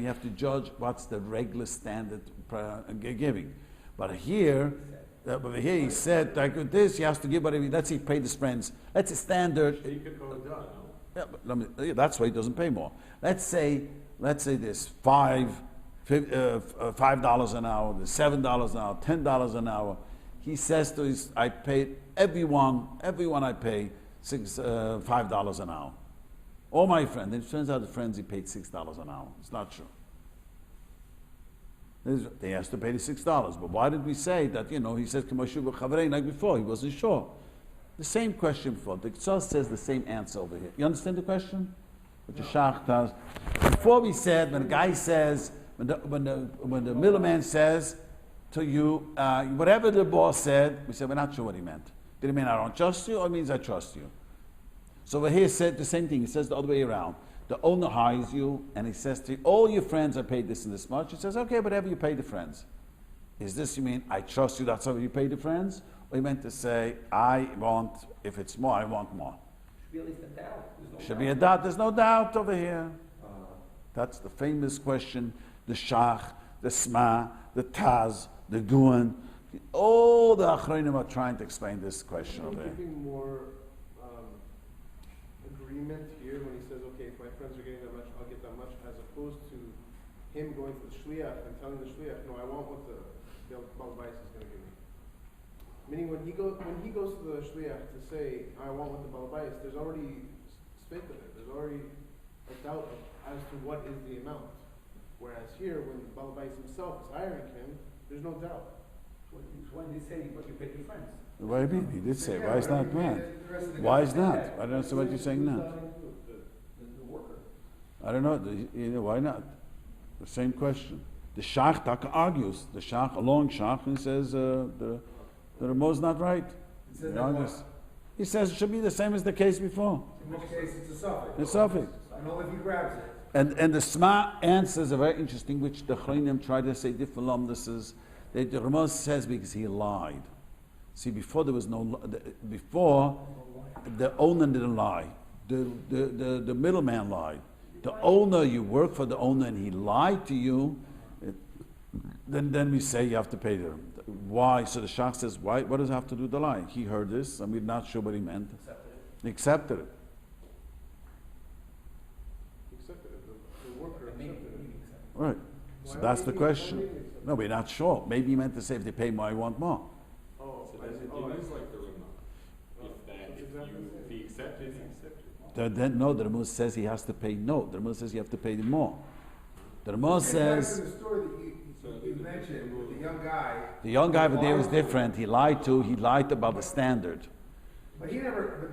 have to judge what's the regular standard giving. But here he said like with this, he has to give whatever. Let's say he paid his friends. That's a standard. Yeah, but that's why he doesn't pay more. Let's say this $5 an hour, there's $7 an hour, $10 an hour. He says to I paid everyone I pay $5 an hour. All my friends. It turns out the friends he paid $6 an hour. It's not true. They has to pay the $6. But why did we say that, he says, like before, he wasn't sure. The same question before. The Ktsos says the same answer over here. You understand the question? What the Shach does. Before we said, when the guy says, when the middleman says to you, whatever the boss said, we said, we're not sure what he meant. Did it mean I don't trust you, or it means I trust you? So over here said the same thing. He says the other way around. The owner hires you, and he says to you, all your friends are paid this and this much. He says, okay, whatever you pay the friends. Is this, you mean, I trust you, that's how you pay the friends? Or you meant to say, if it's more, I want more. Should be at least a doubt. Should be a doubt. There's no doubt over here. That's the famous question. The shach, the sma, the taz, the guan. All the achronim are trying to explain this question over here. Giving more agreement here when he says, okay, if my friends are getting that much, I'll get that much, as opposed to him going to the shliach and telling the shliach, no, I want what the balbais is going to give me. Meaning when he goes to the shliach to say, I want what the balbais, there's already spit of it. There's already a doubt as to what is the amount. Whereas here, when the balbais himself is hiring him, there's no doubt. When they say what you paid your friends. What do you mean? He did say, why is Yeah, that bad? the rest of the Why guys- is that? I don't understand what you're saying now. The worker. I don't know, why not? The same question. The Shach Taka argues. The Shach, a long Shach, and says the Ramah's not right. It says He that argues. what? He says it should be the same as the case before. In which case, it's a suffix. It's suffix. And only if he grabs it. And the Sma answers are very interesting, which the Chaynim try to say different lumduses. The Ramah says because he lied. See, before there was before the owner didn't lie. The middleman lied. The owner, you work for the owner and he lied to you, then we say you have to pay them. Why? So the Shach says, why? What does it have to do with the lie? He heard this and we're not sure what he meant. He accepted it. Accepted it, the worker accepted it. Right. So Why that's would the he- question. why would he accept No, we're not sure. Maybe he meant to say if they pay more, I want more. Oh, So I then see. it Oh, I is see. like the Rima. Oh, If that, so if exactly you, the same. if he accepted, he accepted. No, the Ramah says he has to pay. No, the Ramah says you have to pay more. The Ramah Back says to the story that you mentioned with the young guy. the young guy over there was different. He lied about the standard. But but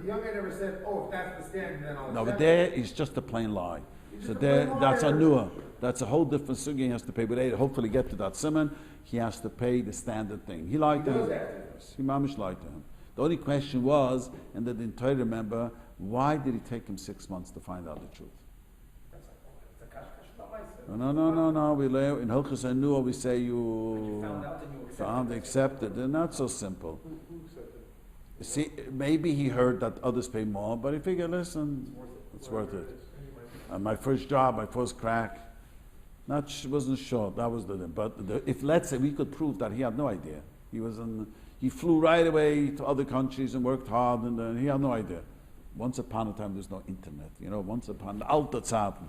the young guy never said, oh, if that's the standard, then I'll No, but accept there it. it's just a plain lie. He's So just a there, plain that's a liar. newer. That's a whole different sugi he has to pay. But they hopefully get to that Siman. He has to pay the standard thing. He lied to He knows him. that. He mamish lied to him. The only question was, and they didn't try to remember, why did it take him 6 months to find out the truth? That's like, it's a kashkash, not myself. No. We lay in Hilchos and Nuah we say You you found out and you accepted. found, accepted. They're not so simple. Who accepted? See, maybe he heard that others pay more, but he figured, listen, it's worth it. And my first job, my first crack, wasn't sure. That was but if let's say we could prove that he had no idea, he flew right away to other countries and worked hard, and he had no idea. Once upon a time, there's no internet. Once upon the alter Zeiten,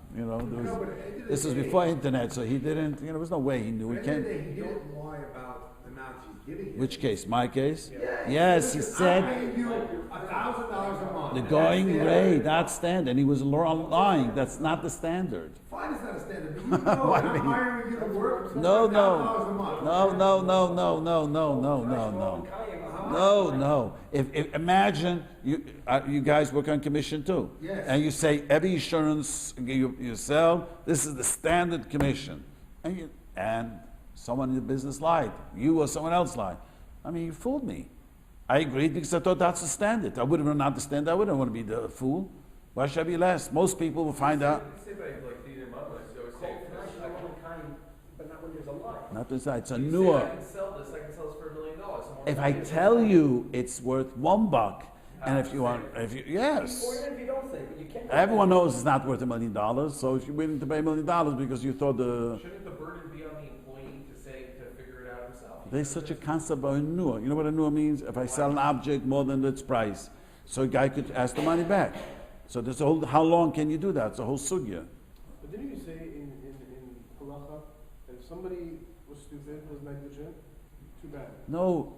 this is before internet, so he didn't. There was no way he knew. He At the end of can't. the day, he didn't lie about the amount he's giving him. Which case? My case? Yeah. Yes, he Listen, said. I'm paying you $1,000 a month. The That's going it. rate, that's standard. And he was lying. That's not the standard. Fine, it's not a standard, but you know What when do I'm you mean? hiring you to work for No, $1,000 a no. month. No. If imagine you guys work on commission too. Yes. And you say every insurance you sell, this is the standard commission. And someone in the business lied. You or someone else lied. I mean, you fooled me. I agreed because I thought that's the standard. I wouldn't understand. I wouldn't want to be the fool. Why should I be less? Most people will find out. But not when there's a lie. Not this side. It's a You say, newer. I can sell this for $1 million. If I tell you it's worth $1, and if you want, yes. Or even if you don't say, but you can't. Everyone knows it's not worth $1 million. So if you're willing to pay $1 million because you thought Shouldn't the burden be on the employee to figure it out himself? there's such a concept of a nur. You know what a nur means? If I sell an object more than its price, so a guy could ask the money back. So there's a whole. How long can you do that? It's a whole sugya. But didn't you say in Halacha that if somebody was stupid, was negligent, too bad? No.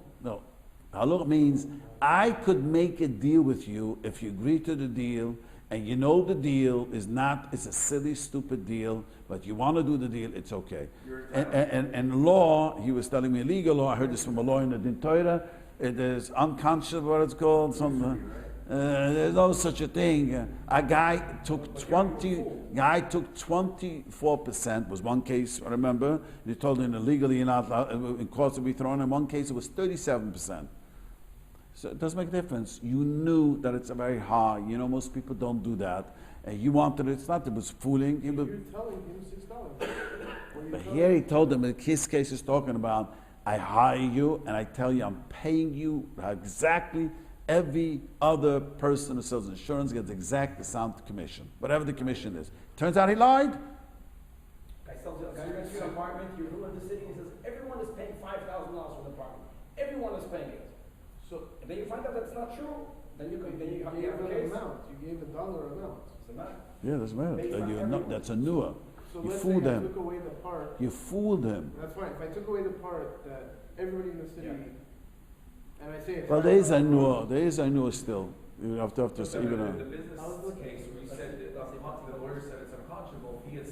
Halach means I could make a deal with you if you agree to the deal, and you know the deal is not. It's a silly, stupid deal, but you want to do the deal. It's okay. And law, he was telling me legal law. I heard this from a lawyer in the Din Torah. It is unconscious, what it's called. There's no such a thing. A guy took 24%, was one case, I remember. He told him illegally you're not allowed, in courts to be thrown. In one case, it was 37%. So it doesn't make a difference. You knew that it's a very high. Most people don't do that. And you wanted it, it's not, it was fooling. You're telling him $6. But here he told them, in his case is talking about, I hire you and I tell you I'm paying you exactly. Every other person who sells insurance gets exact the same commission, whatever the commission is. Turns out he lied. Guy rents you an apartment, you live in the city, and says, everyone is paying $5,000 for the apartment. Everyone is paying it. So And then you find out that's not true, then you you have gave a an case. amount. You gave $1 amount. Doesn't matter. Yeah, doesn't matter. Based on everyone. That's a newer. So You let's fooled say I them. took away the part. You fooled him. That's fine. If I took away the part that everybody in the city, and I say it's Well, not- there is a newer. There is a newer still. You have to The even. business case where you said that the lawyer said it's unconscionable, if he had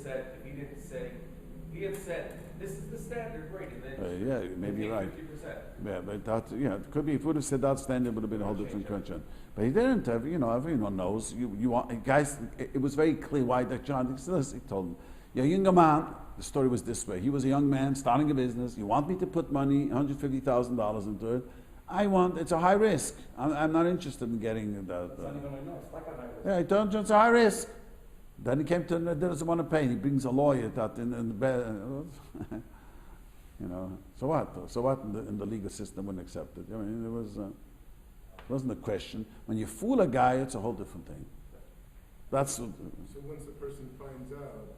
said, this is the standard rate, and then. Yeah, maybe you're right. 50% said. Yeah, but that, it could be, if he would have said that standard, it would have been a whole different question. But he didn't. Everyone knows. You want, guys, it was very clear why that John, he told him, you're a younger man. The story was this way. He was a young man starting a business. You want me to put money, $150,000 into it. It's a high risk. I'm not interested in getting that. That's not even what I know. It's like a high risk. Yeah, he told him it's a high risk. Then he came to, doesn't want to pay. He brings a lawyer that in the bed. So what? So what in the legal system wouldn't accept it? I mean, it wasn't a question. When you fool a guy, it's a whole different thing. That's. So once the person finds out,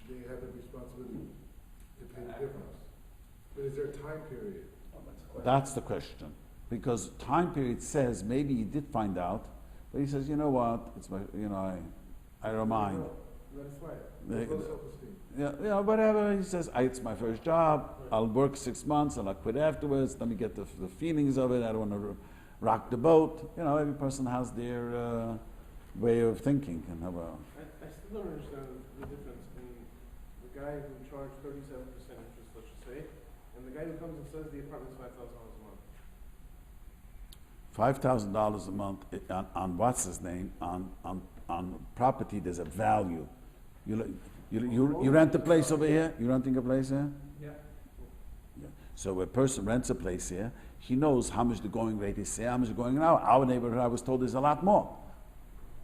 they have the responsibility to pay the difference. But is there a time period? That's the question. Because time period says maybe he did find out, but he says, you know what? It's my, I don't mind. That's right. There's low self-esteem. Whatever. He says, it's my first job. I'll work 6 months and I'll quit afterwards. Let me get the feelings of it. I don't want to rock the boat. Every person has their way of thinking. And have I still don't understand the difference in the guy who charged 37% interest, let's just say, and the guy who comes and says the apartment's $5,000 a month. $5,000 a month on what's his name on property. There's a value. You rent a place over here. You renting a place here? Yeah. So a person rents a place here. He knows how much the going rate is here, how much the going now. Our neighborhood, I was told, is a lot more,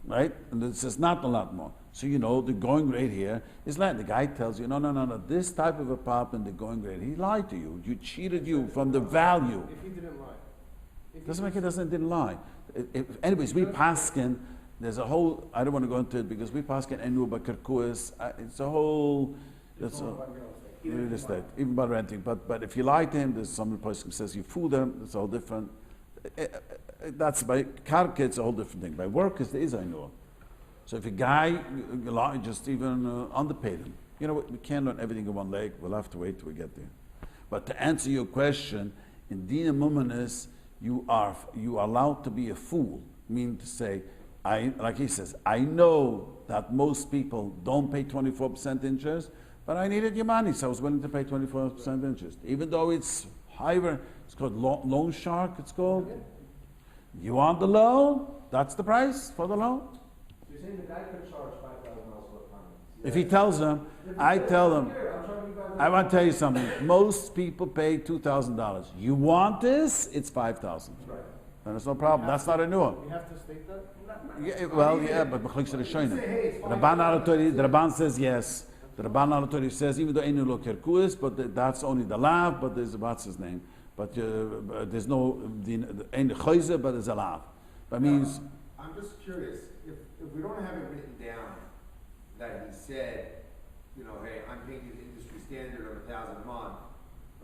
right? And it says not a lot more. So the going rate here is like the guy tells you, no. This type of apartment, the going rate. He lied to you. You cheated you from the value. If he didn't lie. Didn't lie. Anyways, we paskin. There's a whole. I don't want to go into it because we paskin enu bakarkuas. It's a whole. That's real estate, even by renting. But if you lie to him, there's some person who says you fooled him. It's all different. That's by karka. It's a whole different thing. By workers, there is I know. So if a guy just even underpaid him, we can't learn everything in one leg. We'll have to wait till we get there. But to answer your question, in Dina Mumanis, you are allowed to be a fool. Meaning to say, like he says, I know that most people don't pay 24% interest, but I needed your money, so I was willing to pay 24% interest. Even though it's higher, it's called loan shark, it's called. You want the loan? That's the price for the loan. So you're saying the guy could charge $5,000 for a comment? If he tells them, I tell them, I want to tell you something. Most people pay $2,000. You want this? It's $5,000. Right. Then there's no problem. That's not a new one. We have to state that? But the Rabban says yes. The Rabban Alatori says even though Einu lo kerkuis, but that's only the lav. But there's what's his name. But there's no Einu choize, but there's a lav. That means. I'm just curious if we don't have it written down that he said, hey, I'm paying you the industry standard of $1,000 a month,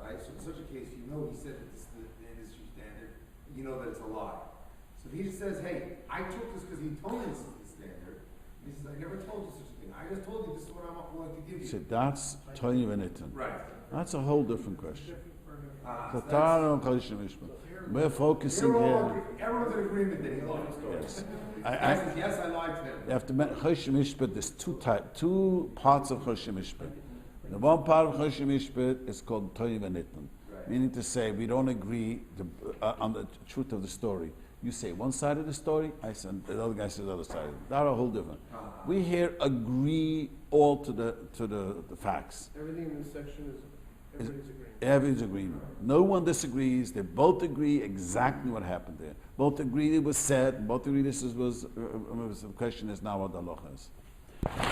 right? So in such a case, he said that this is the industry standard. That it's a lie. So if he just says, hey, I took this because he told me this is the standard. He says, I never told you such a thing. I just told you this is what I'm willing to give you. So that's Tony Venitin. Right. That's a whole different question. So We're focusing here. Everyone's in agreement that he lied. Yes. Yes, I lied to him. You have to mention Choshen Mishpat. There's two parts of Choshen Mishpat. The one part of Choshen Mishpat is called Tony Venitin. Meaning to say, we don't agree on the truth of the story. You say one side of the story, I say the other guy says the other side. That's a whole different. We here agree all to the facts. Everything in this section is everybody's agreeing. Everybody's agreeing. No one disagrees. They both agree exactly what happened there. Both agree it was said. Both agree this was. The question is now what the halacha is.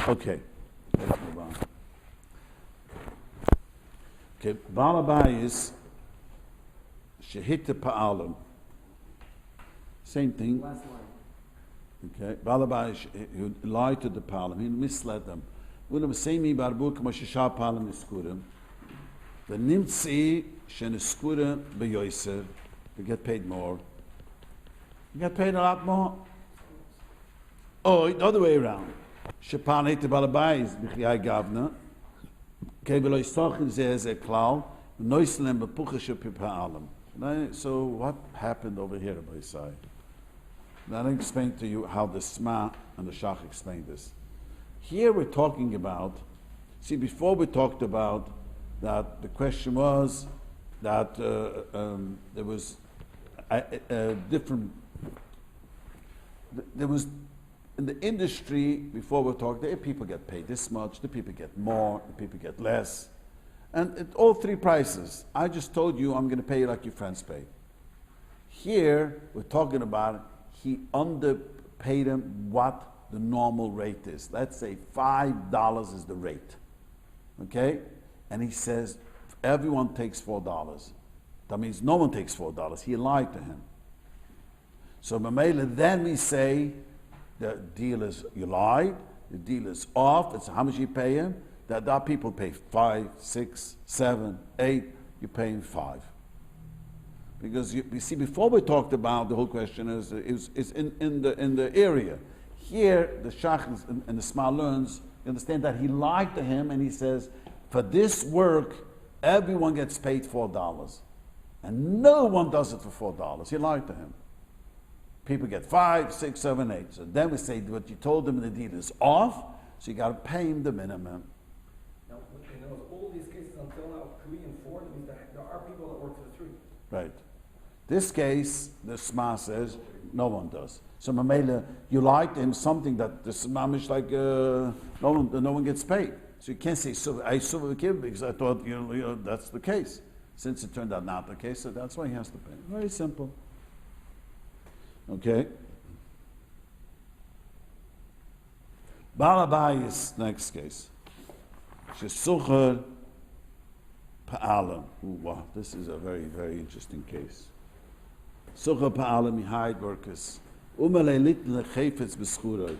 Okay, let's move on. Okay, Balabayis. Shehita Poalim. Same thing. Last line. Okay. Balabai, he lied to the Poalim. He misled them. When the same barbu kama shisha Poalim iskurim. The nimtzi shen iskurim beyoiser. They get paid more. You get paid a lot more. Oh, the other way around. Shepan hit the Balabai is b'chiyai gavna. Kevelo yistochin zeh klal. Noislem bepuchashe Poalim. So what happened over here, Rabbi Isai? Now I'll explain to you how the Sma and the Shach explained this. Here we're talking about, before we talked about that the question was, that there was different. There was in the industry before we talked. The people get paid this much. The people get more. The people get less, and all three prices. I just told you I'm going to pay you like your friends pay. Here we're talking about he underpaid him what the normal rate is. Let's say $5 is the rate, okay? And he says everyone takes $4. That means no one takes $4. He lied to him. So Mamela, then we say the deal is you lied, the deal is off, it's how much you pay him. That people pay 5, 6, 7, 8, you pay him 5. Because you see, before we talked about the whole question is in the area. Here the Shach and the Small learns, you understand that he lied to him and he says, for this work, everyone gets paid $4. And no one does it for $4. He lied to him. People get 5, 6, 7, 8. So then we say what you told them in the deal is off, so you got to pay him the minimum. Now, in all these cases until now, 3 and 4, that means that there are people that work for the 3. Right. This case, the Sma says, no one does. So Mamela, you lied to him something that the Sma is like no one gets paid. So you can't say I suva because I thought you know that's the case. Since it turned out not the case, so that's why he has to pay. Very simple. Okay. Balabayis, next case. Shesucher Poalim. Wow, this is a very, very interesting case. Sucher Poalim, hired workers. Umalei little chayfetz b'schuroi.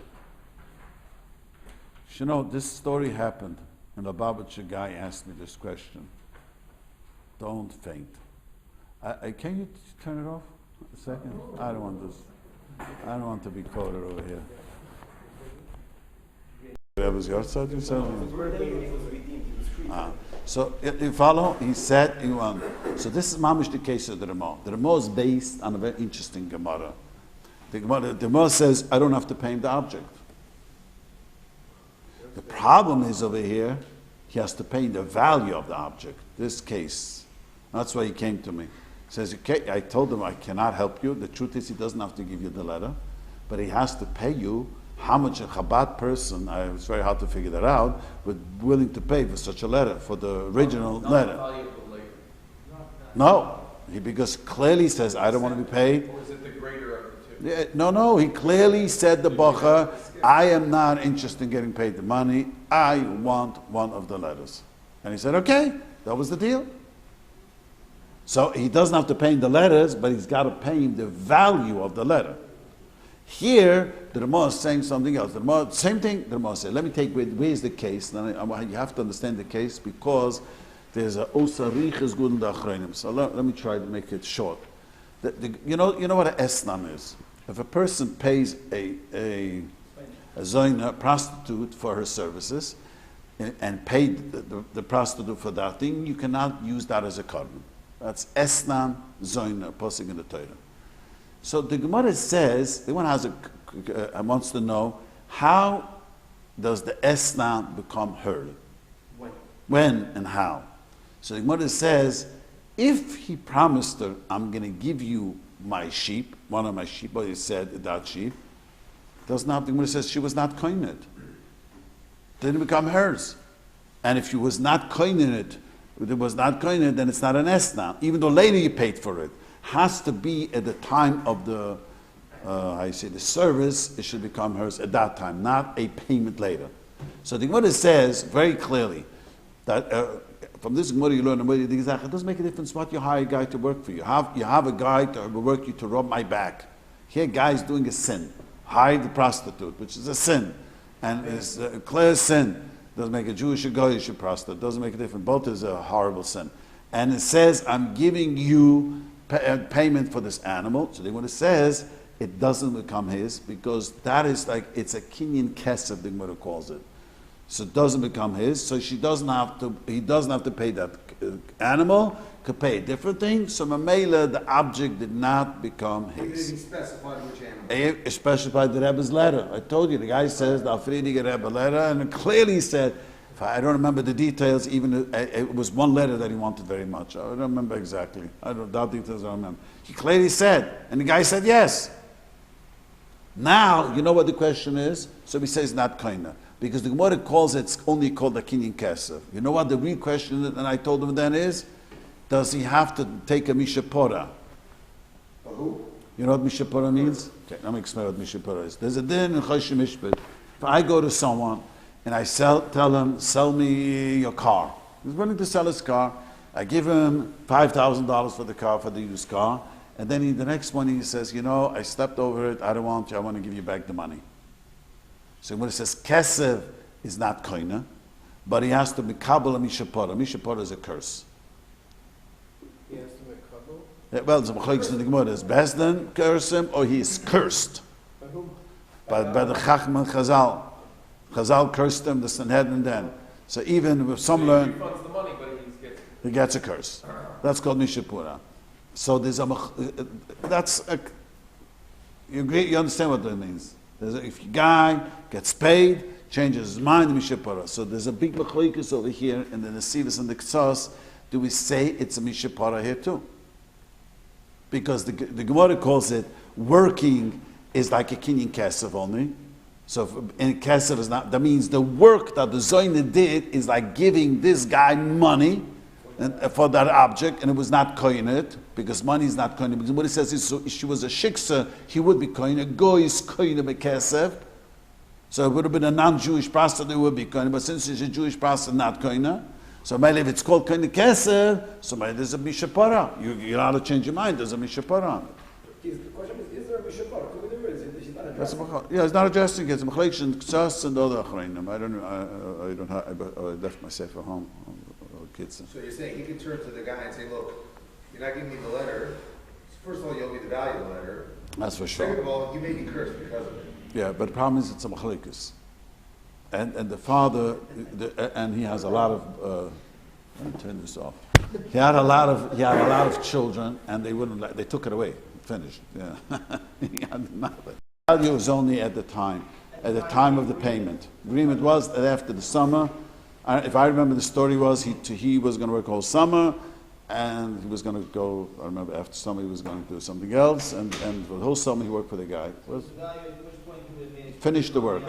You know, this story happened, and the Babich guy asked me this question. Don't faint. Can you turn it off a second? I don't want this. I don't want to be quoted over here. That was your side, you said? So you follow? He said, so this is mamish the case of the Ramah. The Ramah is based on a very interesting Gemara. The Gemara says, I don't have to pay him the object. The problem is over here, he has to pay the value of the object. This case. That's why he came to me. He says, okay, I told him I cannot help you. The truth is he doesn't have to give you the letter, but he has to pay you how much a Chabad person, it's very hard to figure that out, but willing to pay for such a letter, for the original letter. No, because clearly says, I don't want to be paid. Or is it the greater of the two? Yeah, no, he clearly said the Bacha, I am not interested in getting paid the money, I want one of the letters. And he said, okay, that was the deal. So he doesn't have to pay him the letters, but he's got to pay him the value of the letter. Here, the Ramah is saying something else. The Ramah, same thing, the Ramah said, let me take, where's the case? Then you have to understand the case because there's a osarich is good in the achreinim. So let me try to make it short. You know what an esnan is? If a person pays a zoina prostitute for her services and paid the prostitute for that thing, you cannot use that as a carbon. That's esnan zoina, posting in the Torah. So the Gemara says, the one wants to know, how does the esnan become her? When and how? So the Gemara says, if he promised her, I'm going to give you my sheep, one of my sheep, but he said that sheep, doesn't have, the Gemara says she was not koined. Didn't become hers. And if she was not koined, it was not koined, then it's not an esnan, even though later you paid for it. Has to be at the time of the the service, it should become hers at that time, not a payment later. So the Gemara says very clearly that from this Gemara you learn it doesn't make a difference what you hire a guy to work for you. You have a guy to work you to rub my back. Here a guy is doing a sin. Hire the prostitute, which is a sin. And it's a clear sin. Doesn't make a Jewish or Goyish a prostitute. Doesn't make a difference. Both is a horrible sin. And it says, I'm giving you payment for this animal. So the Gemara says it doesn't become his because that is like it's a kinyan kesef, the Gemara calls it. So it doesn't become his. So he doesn't have to pay that animal. Could pay a different thing. So Mamela, the object did not become his. He specified which animal. He specified the Rebbe's letter. I told you the guy says the Afridige Rebbe letter, and it clearly said if I don't remember the details, even it was one letter that he wanted very much. I don't remember exactly. That details I don't remember. He clearly said, and the guy said yes. Now, you know what the question is? So he says not kinda. Because the Gemara calls it's only called a kinyan kesef. You know what the real question, and I told him then is, does he have to take a mishapora? Who? You know what mishapora means? Okay, let me explain what mishapora is. There's a din in Choshen Mishpat. If I go to someone and I tell him, sell me your car. He's willing to sell his car. I give him $5,000 for the car, for the used car. And then the next morning he says, you know, I stepped over it. I don't want you. I want to give you back the money. So when it says kesef is not koina, but he has to be kabbalah mishapora. Mishapora is a curse. He has to make kabbalah? Yeah, well, the machlokes in the Gemara is Besden curse him or he is cursed. By whom? By the Chacham and Chazal. Chazal cursed him, the Sanhedrin then. So even with some learn, He refunds the money, but he gets a curse. That's called mishapura. So there's you agree? You understand what that means? If a guy gets paid, changes his mind, mishapura. So there's a big machlokes over here in the Nesivos and the Ktsas. Do we say it's a mishapura here too? Because the Gemara calls it working is like a kinyan kesef only. So in kesef is not. That means the work that the zoyne did is like giving this guy money for that object, and it was not koinet because money is not koinet. Because what he says is, so if she was a shiksa, he would be koinet. Go is koinet bekesef. So it would have been a non-Jewish person that would be koinet. But since he's a Jewish person, not koinet. So maybe if it's called koinet kesef, so maybe there's a mishapara. You're allowed to change your mind. There's a mishapara on it. The question is there a Mishpat? There is. She's not That's addressing. yeah, it's not addressing it. It's machlokes and Ktsas and other achreinim. I don't have. I left my sefer home. Kids. So you're saying he could turn to the guy and say, look, you're not giving me the letter. First of all, you owe me the value of the letter. That's for sure. Second of all, you may be cursed because of it. Yeah, but the problem is it's a machlokes, and the father, and he has a lot of. Let me turn this off. He had a lot of children, and they wouldn't. They took it away. Finished. Yeah, he had nothing. The value was only at the time of the payment. Agreement was that after the summer. If I remember, the story was he was going to work all summer, and he was going to go. I remember after summer he was going to do something else, and for the whole summer he worked for the guy. Finish the work.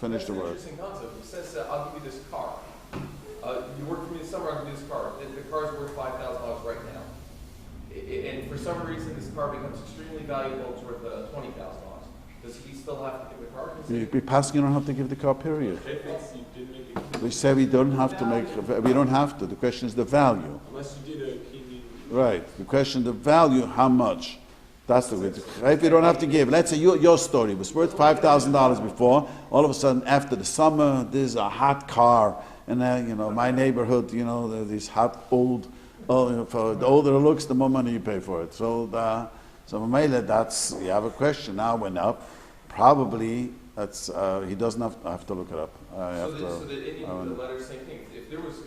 Finish the work. Interesting concept. He says, "I'll give you this car. You work for me this summer. I'll give you this car. The car's worth $5,000 right now, and for some reason this car becomes extremely valuable. It's worth $20,000. Does he still have to give the car? Be passing. You don't have to give the car. Period. If it's, you did make a We say we don't have to make. We don't have to. The question is the value. unless you did a kinyan. Right. The question, the value, how much? That's the way. If you don't have to give, let's say your story was worth $5,000 before. All of a sudden, after the summer, there's a hot car, and my neighborhood, these hot old. For the older it looks, the more money you pay for it. So that's you have a question now went up. Probably that's he doesn't have to look it up. So the letter, same thing. If there was an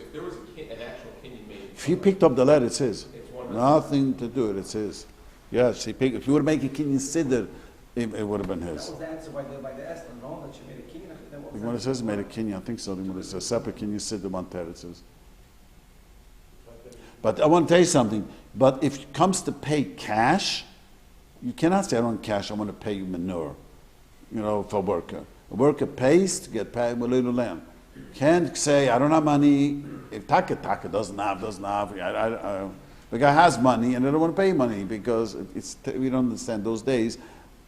actual kinyan made. If he picked up the letter, it's his. It's one. Nothing to do with it. It's his. Yes, he picked. If you would make a kinyan siddur, it would have been his. That was answered by the Esther, no, that she made a kinyan. The Gemara says he made a kinyan. I think so. The Gemara says a separate kinyan siddur one ter. It says. But I want to tell you something. But if it comes to pay cash, you cannot say I don't want cash. I want to pay you manure. For a worker. A worker pays to get paid with little lamb. Can't say, I don't have money. If Taka doesn't have. The guy has money and they don't want to pay money because we don't understand those days.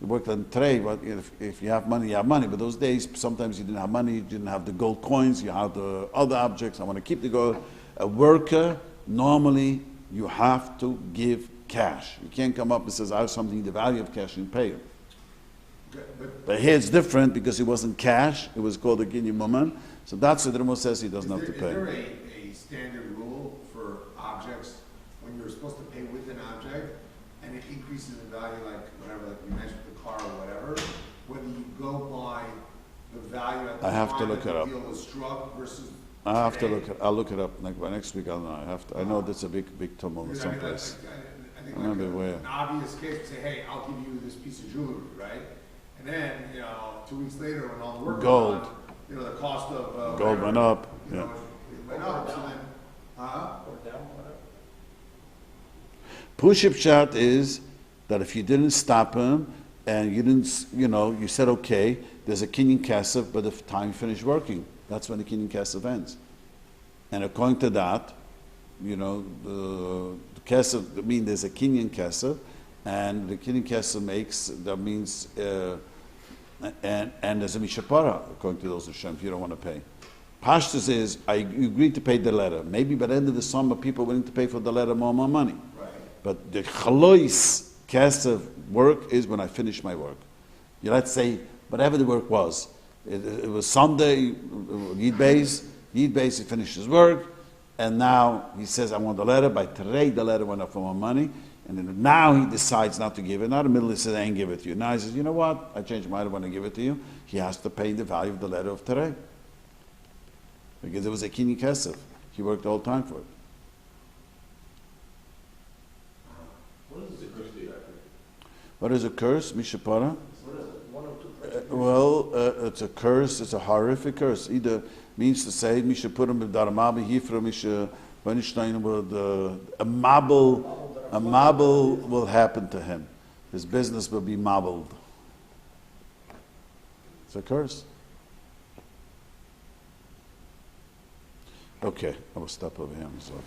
You worked on trade, but if you have money, you have money. But those days, sometimes you didn't have money, you didn't have the gold coins, you had the other objects. I want to keep the gold. A worker, normally, you have to give cash. You can't come up and say, I have something, the value of cash, and pay you. But here it's different because it wasn't cash, it was called a kinyan moment. So that's what the Rambam says he doesn't have to pay. Is there a standard rule for objects when you're supposed to pay with an object and it increases in value, like whatever, like you mentioned the car or whatever, whether you go by the value at the time that the deal was struck versus I'll look it up by next week. I'll know. I know that's a big tumult someplace. I think remember where. An obvious case would say, hey, I'll give you this piece of jewelry, right? And then, 2 weeks later, when all the work Gold. was done, the cost of gold went up. was It went up, so then, Or down, whatever. Push-up shot is that if you didn't stop him and you didn't, you said okay, there's a kinyan kesef, but the time you finish working, that's when the kinyan kesef ends. And according to that, the kesef, I mean, there's a kinyan kesef, and the kinyan kesef makes, that means, and there's a mishapara, according to those Hashem, if you don't want to pay. Pashtus is, you agreed to pay the letter. Maybe by the end of the summer, people are willing to pay for the letter more money. right. But the chalois kesef work is when I finish my work. Let's say, whatever the work was. It was Sunday, Yid Beis, he finished his work, and now he says, I want the letter. By today, the letter went up for more money. And then now he decides not to give it. Now in the middle he says, I ain't give it to you. Now he says, you know what? I changed my mind, I want to give it to you. He has to pay the value of the letter of today. Because it was a kinyan kesef. He worked the whole time for it. What is a curse? Mishapara? One or two. Well, it's a curse. It's a horrific curse. Either means to say, Mishapurim b'daramabi hifra misha v'nishtayin will a mabel will happen to him. His business will be mabbled. It's a curse. Okay, I will stop over here. I'm sorry.